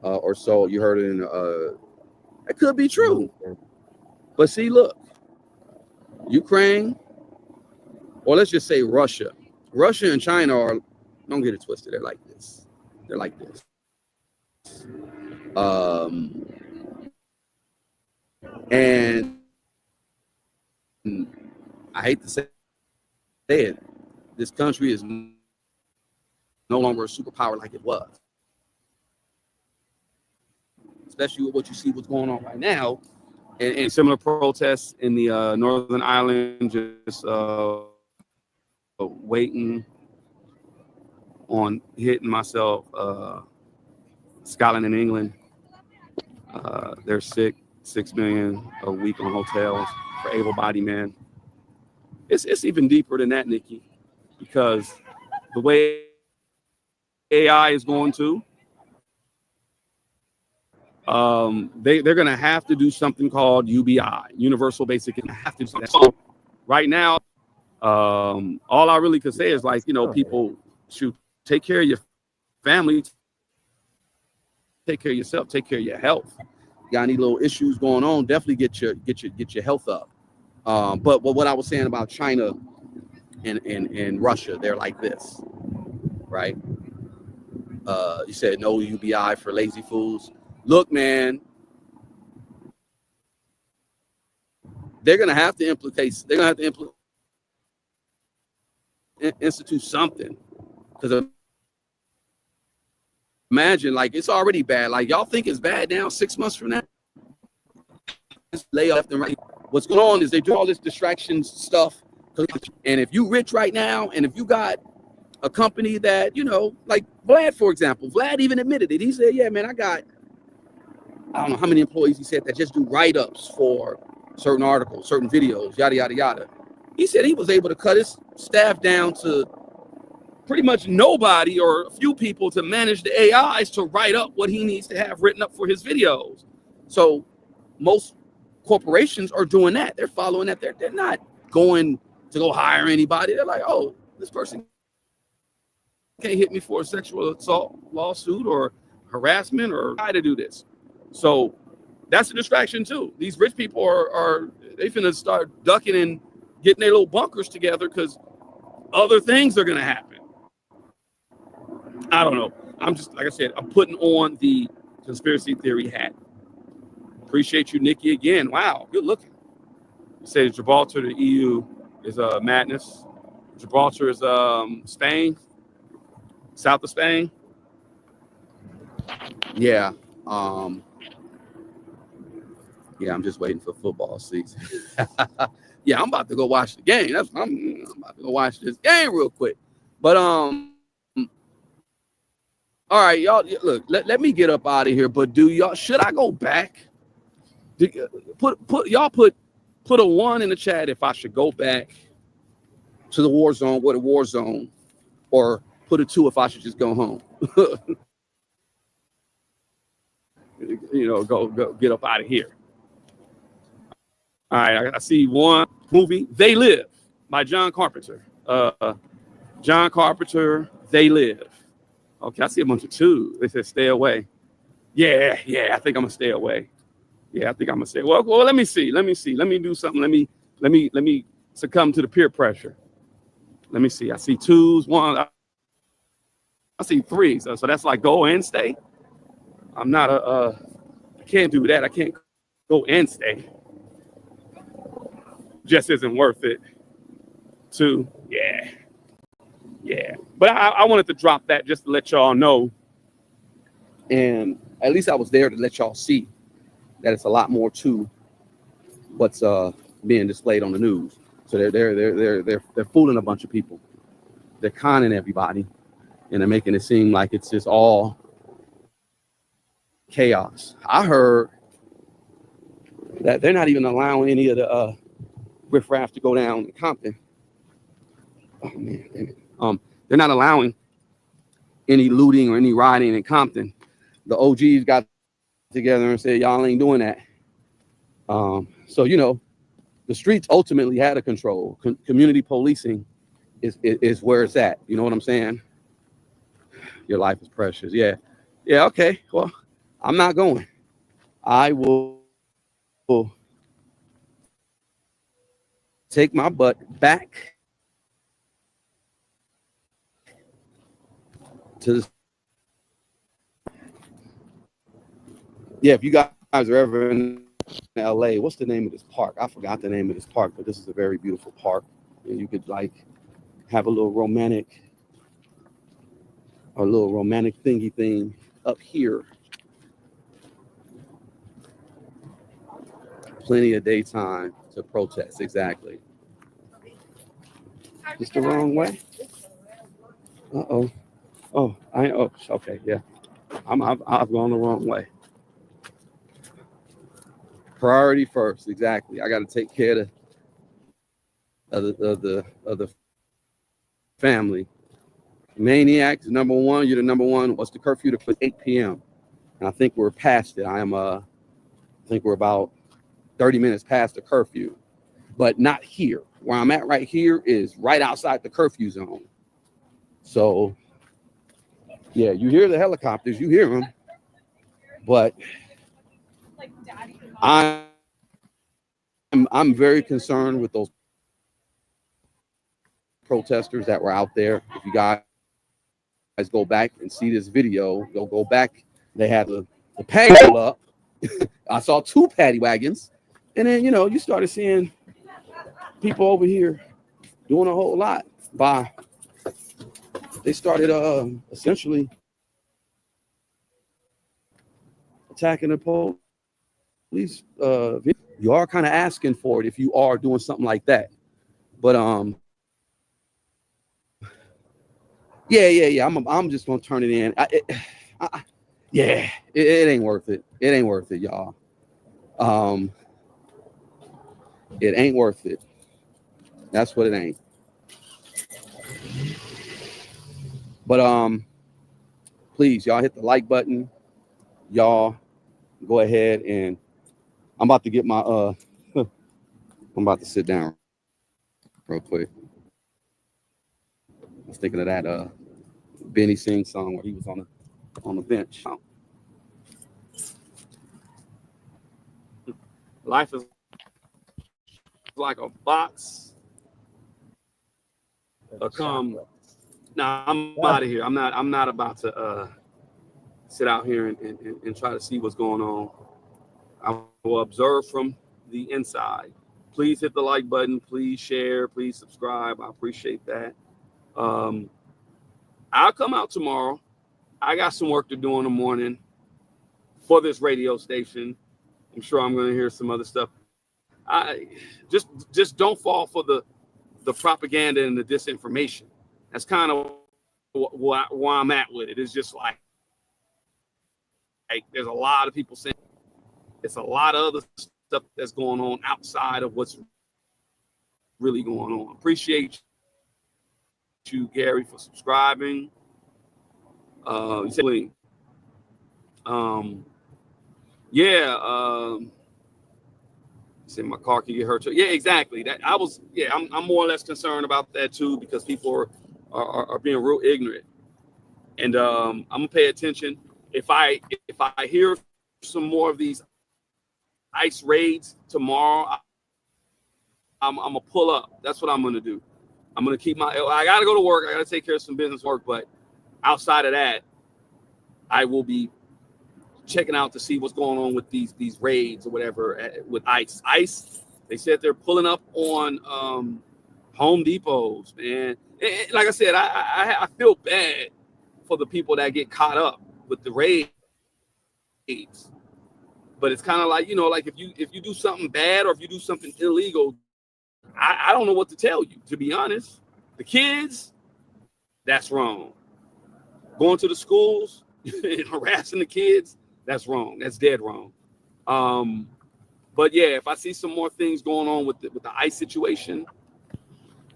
or so you heard it in. It could be true, but see, look, Ukraine, or let's just say Russia. Russia and China are, don't get it twisted, they're like this. They're like this. And I hate to say it, this country is no longer a superpower like it was. Especially with what you see what's going on right now, and similar protests in the Northern Ireland, just waiting on hitting myself Scotland and England, they're sick, 6 million a week on hotels for able-bodied men. It's even deeper than that, Nikki, because the way AI is going to, they're going to have to do something called UBI, Universal Basic Income. Have to do something. So right now, all I really could say is, like, you know, people should take care of your family, take care of yourself, take care of your health. You got any little issues going on, definitely get your health up. But what I was saying about China and Russia, they're like this, right? You said no UBI for lazy fools. Look, man, they're gonna have to institute something, because imagine, like, it's already bad. Like, y'all think it's bad now, 6 months from now? Lay left and right. What's going on is they do all this distraction stuff. And if you rich right now, and if you got a company that, you know, like Vlad, for example, Vlad even admitted it. He said, yeah, man, I don't know how many employees he said that just do write-ups for certain articles, certain videos, yada, yada, yada. He said he was able to cut his staff down to pretty much nobody or a few people to manage the AIs to write up what he needs to have written up for his videos. So most corporations are doing that. They're following that. They're not going to go hire anybody. They're like, oh, this person can't hit me for a sexual assault lawsuit or harassment or try to do this. So that's a distraction too. These rich people are they finna start ducking and getting their little bunkers together because other things are gonna happen. I don't know. I'm just, like I said, I'm putting on the conspiracy theory hat. Appreciate you, Nikki, again. Wow, good looking. You say Gibraltar, the EU is madness. Gibraltar is Spain, south of Spain. Yeah. Yeah, I'm just waiting for football season. Yeah, I'm about to go watch the game. I'm about to go watch this game real quick. But all right, y'all. Look, let me get up out of here. But should I go back? Put a 1 in the chat if I should go back to the war zone, or the war zone, or put a 2 if I should just go home. You know, go get up out of here. All right, I see one movie, They Live, by John Carpenter. John Carpenter, They Live. Okay, I see a bunch of 2. They said stay away. Yeah, I think I'm gonna stay away. Yeah, I think I'm gonna stay. Well, let me see. Let me do something. Let me succumb to the peer pressure. Let me see. I see 2s, 1. I see 3s. So that's like go and stay. I'm not I can't do that. I can't go and stay. Just isn't worth it. 2, yeah. But I wanted to drop that just to let y'all know, and at least I was there to let y'all see that it's a lot more to what's being displayed on the news. So they're fooling a bunch of people. They're conning everybody, and they're making it seem like it's just all chaos. I heard that they're not even allowing any of the riffraff to go down in Compton. Oh man, damn it. They're not allowing any looting or any rioting in Compton. The OGs got together and said, y'all ain't doing that. So, you know, the streets ultimately had a control. Community policing is where it's at. You know what I'm saying? Your life is precious. Yeah, okay. Well, I'm not going. I will take my butt back to the. Yeah, if you guys are ever in LA, what's the name of this park? I forgot the name of this park, but this is a very beautiful park. And you could like have a little romantic thingy thing up here. Plenty of daytime to protest, exactly. It's the wrong way. Oh, okay, yeah. I've gone the wrong way. Priority first, exactly. I got to take care of the family. Maniac is number one. You're the number one. What's the curfew to 8 p.m.? And I think we're past it. I think we're about 30 minutes past the curfew, but not here. Where I'm at right here is right outside the curfew zone. So, yeah, you hear the helicopters, you hear them, but I'm very concerned with those protesters that were out there. If you guys go back and see this video, go back. They had the paddy up. I saw 2 paddy wagons, and then you started seeing people over here doing a whole lot. They started essentially attacking the police. You are kind of asking for it if you are doing something like that, but yeah. I'm just gonna turn it in. It ain't worth it. It ain't worth it, y'all. It ain't worth it. That's what it ain't. But please, y'all hit the like button. Y'all go ahead, and I'm about to get my I'm about to sit down real quick. I was thinking of that Benny Singh song where he was on the bench. Life is like a box of cum. Now I'm out of here. I'm not about to sit out here and try to see what's going on. I will observe from the inside. Please hit the like button. Please share. Please subscribe. I appreciate that. I'll come out tomorrow. I got some work to do in the morning for this radio station. I'm sure I'm going to hear some other stuff. I just don't fall for the propaganda and the disinformation. That's kind of where I'm at with it. It's just like there's a lot of people saying it's a lot of other stuff that's going on outside of what's really going on. Appreciate you, Gary, for subscribing. Say my car can get hurt too. Yeah, exactly. I'm more or less concerned about that too, because people are being real ignorant. And I'm gonna pay attention. If I hear some more of these ICE raids tomorrow, I'm gonna pull up. That's what I'm gonna do. I'm gonna keep I gotta go to work. I gotta take care of some business work, but outside of that, I will be checking out to see what's going on with these raids or whatever with ICE. ICE, they said they're pulling up on Home Depots, man. Like I said, I feel bad for the people that get caught up with the raids. But it's kind of like, like if you do something bad or if you do something illegal, I don't know what to tell you, to be honest. The kids, that's wrong. Going to the schools and harassing the kids, that's wrong. That's dead wrong. But yeah, if I see some more things going on with the ICE situation,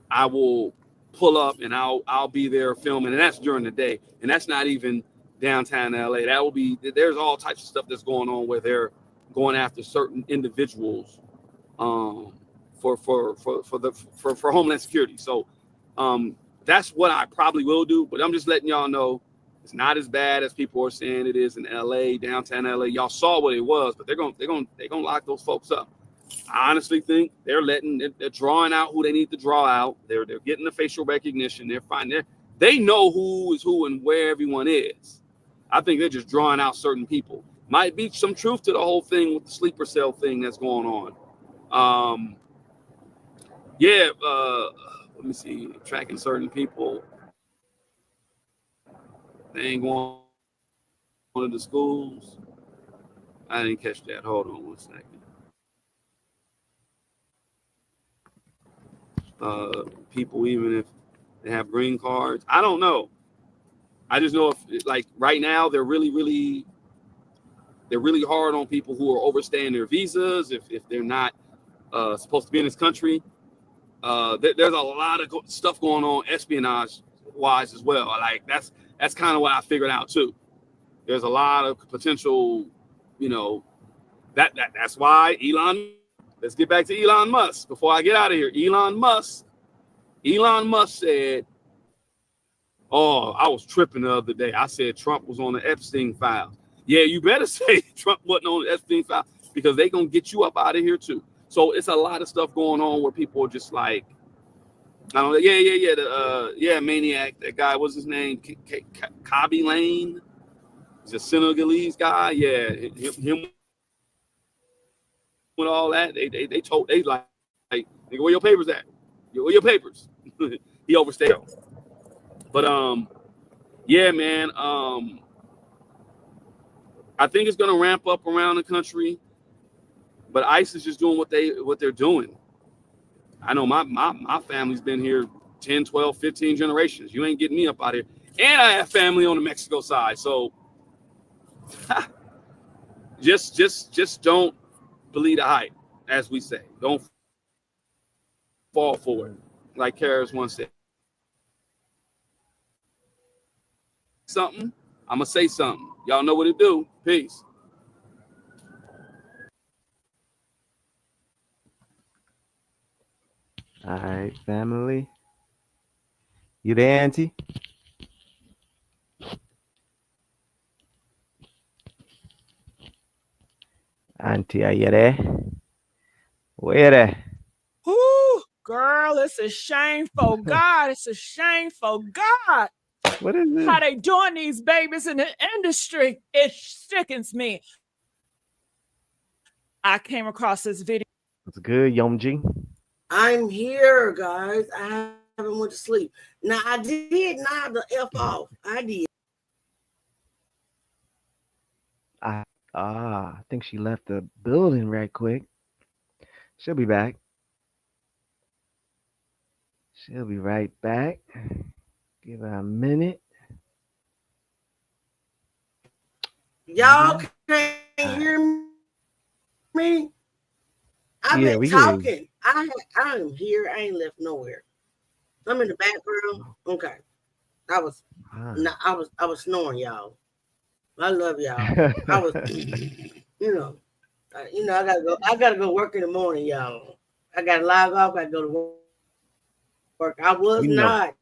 I will pull up and I'll be there filming, and that's during the day, and that's not even downtown LA. There's all types of stuff that's going on where they're going after certain individuals for Homeland Security. So that's what I probably will do, but I'm just letting y'all know it's not as bad as people are saying it is in LA, downtown LA. Y'all saw what it was, but they're gonna lock those folks up. I honestly think they're drawing out who they need to draw out. They're getting the facial recognition. They're fine. They know who is who and where everyone is. I think they're just drawing out certain people. Might be some truth to the whole thing with the sleeper cell thing that's going on. Let me see. Tracking certain people. They ain't going to the schools. I didn't catch that. Hold on one second. People, even if they have green cards, I don't know. I just know if like right now they're really hard on people who are overstaying their visas if they're not supposed to be in this country. There's a lot of stuff going on espionage wise as well. Like that's kind of what I figured out too. There's a lot of potential, you know, that's why Elon. Let's get back to Elon Musk before I get out of here. Elon Musk said, "Oh, I was tripping the other day. I said Trump was on the Epstein files." Yeah, you better say Trump wasn't on the Epstein files because they're gonna get you up out of here too. So it's a lot of stuff going on where people are just like, I don't know. Yeah, maniac. That guy, what's his name? Kabi Lane. He's a Senegalese guy. Yeah, him with all that. They like, nigga, where your papers at? Where your papers? He overstayed. But yeah, man. I think it's gonna ramp up around the country. But ICE is just doing what they're doing. I know my family's been here 10, 12, 15 generations. You ain't getting me up out here. And I have family on the Mexico side. So just don't believe the hype, as we say. Don't fall for it. Like Karis once said. Something, I'm gonna say something. Y'all know what to do. Peace. All right, family. You there, Auntie? Auntie, are you there? Where there? Ooh, girl, it's a shame for God. It's a shame for God. What is it? How they doing these babies in the industry? It sickens me. I came across this video. What's good, Yomji? I'm here, guys. I haven't went to sleep. Now I did nod the F off. I did. I think she left the building right quick. She'll be back. She'll be right back. Give her a minute. Y'all can't hear me? I've been talking. I am here. I ain't left nowhere. I'm in the background. Okay. I was snoring, y'all. I love y'all. I was, I gotta go work in the morning, y'all. I gotta log off. I go to work. I was not.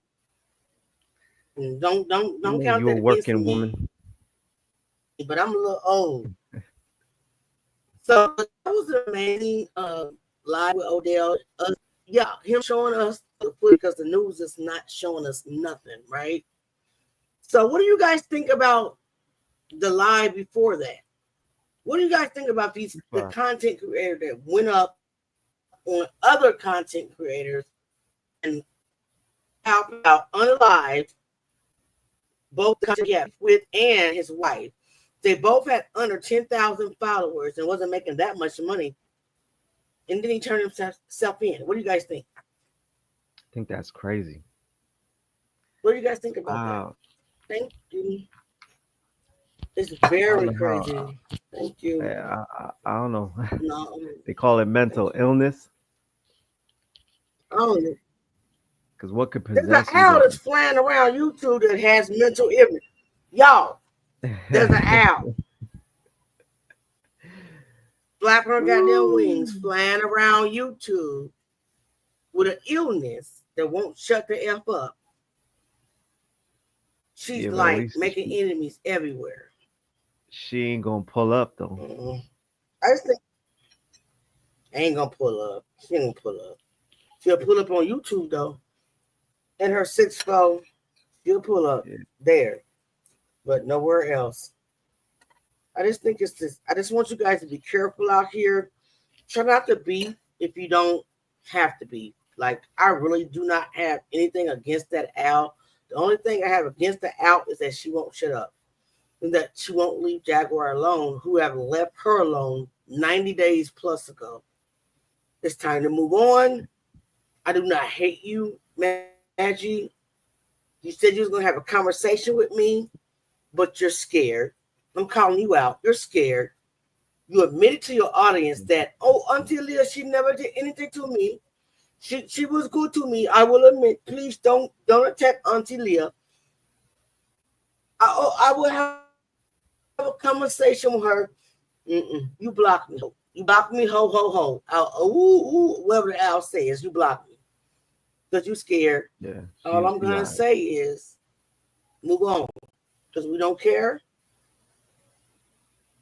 Don't count you that a working against me. woman. But I'm a little old. So that was an amazing live with Odell. Him showing us the footage because the news is not showing us nothing, right? So what do you guys think about the live before that? What do you guys think about the content creator that went up on other content creators and helped out unalived both with and his wife? They both had under 10,000 followers and wasn't making that much money. And then he turned himself in. What do you guys think? I think that's crazy. What do you guys think about that? Thank you. It's very crazy. Thank you. I don't know. No. They call it mental illness. Oh, because what could there's possess an owl that's flying around YouTube that has mental illness. Y'all, there's an owl. Flapping her goddamn wings, flying around YouTube with an illness that won't shut the F up. She's like making enemies everywhere. She ain't gonna pull up though. I just think I ain't gonna pull up. She ain't gonna pull up. She'll pull up on YouTube though. And her 6'4", she'll pull up there, but nowhere else. I just think it's this. I just want you guys to be careful out here. Try not to be if you don't have to be. Like, I really do not have anything against that owl. The only thing I have against the owl is that she won't shut up. And that she won't leave Jaguar alone, who have left her alone 90 days plus ago. It's time to move on. I do not hate you, Maggie. You said you was going to have a conversation with me, but you're scared. I'm calling you out. You're scared. You admitted to your audience that, oh, Auntie Leah, she never did anything to me. She was good to me. I will admit. Please don't attack Auntie Leah. I will have a conversation with her. You block me. You block me, ho, ho, ho. Whatever the owl says, you block me. Because you're scared. Yeah. All I'm going to say is move on. Because we don't care.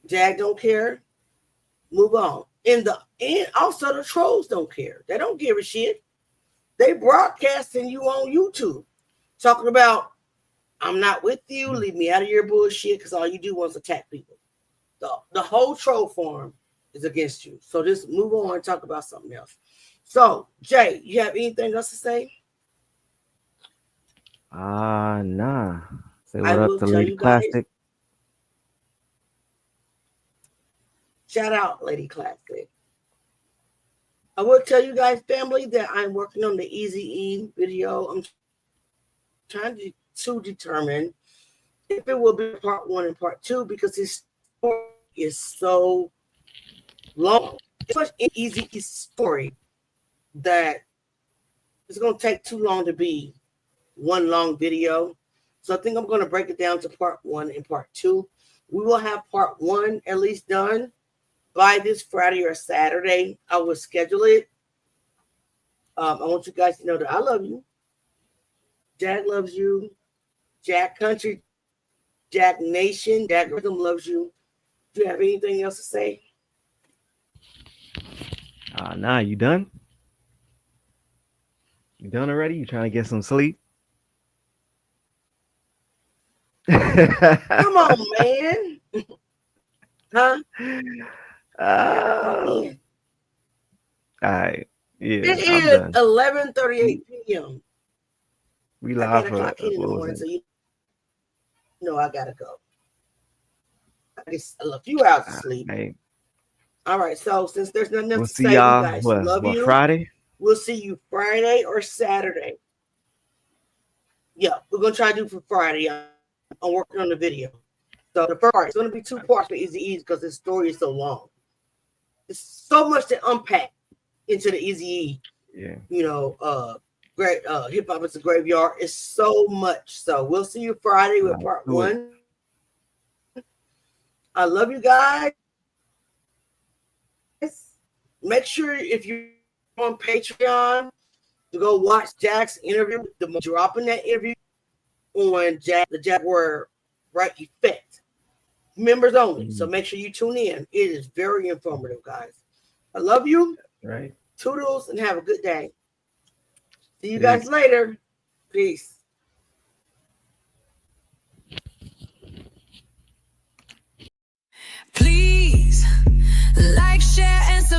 Jag don't care. Move on. And also the trolls don't care. They don't give a shit. They broadcasting you on YouTube. Talking about, I'm not with you. Leave me out of your bullshit because all you do is attack people. The whole troll farm is against you. So just move on and talk about something else. So, Jay, you have anything else to say? Nah. Say I what will up to tell Lady you guys. Classic. Shout out, Lady Classic. I will tell you guys, family, that I'm working on the Eazy-E video. I'm trying to determine if it will be part 1 and part 2 because this story is so long. It's such an Eazy-E story that it's going to take too long to be one long video. So I think I'm going to break it down to part 1 and part 2. We will have part 1 at least done by this Friday or Saturday. I will schedule it. I want you guys to know that I love you. Jag loves you. Jag Country, Jag Nation, Jag Rhythm loves you. Do you have anything else to say? Nah, you done? You done already? You trying to get some sleep? Come on, man. Huh? All right. Yeah, It I'm is done. 11:38 p.m. We I live got a for clock in the what was morning, it? so you know I gotta go. I get a few hours of sleep. Hey, All right, so since there's nothing else we'll to see say, you y'all. guys, What love you. Friday? We'll see you Friday or Saturday. Yeah, we're gonna try to do for Friday. I'm working on the video. So the first part is gonna be 2 parts for Eazy-E because the story is so long. There's so much to unpack into the Eazy-E. Yeah. Great hip hop is a graveyard. It's so much. So we'll see you Friday with part do it. 1. I love you guys. Make sure if you're on Patreon to go watch Jack's interview. Dropping that interview on the Jaguar Right Effect. Members only. So make sure you tune in. It is very informative, guys. I love you. Right. Toodles and have a good day. See you guys later. Peace. Please like, share, and subscribe.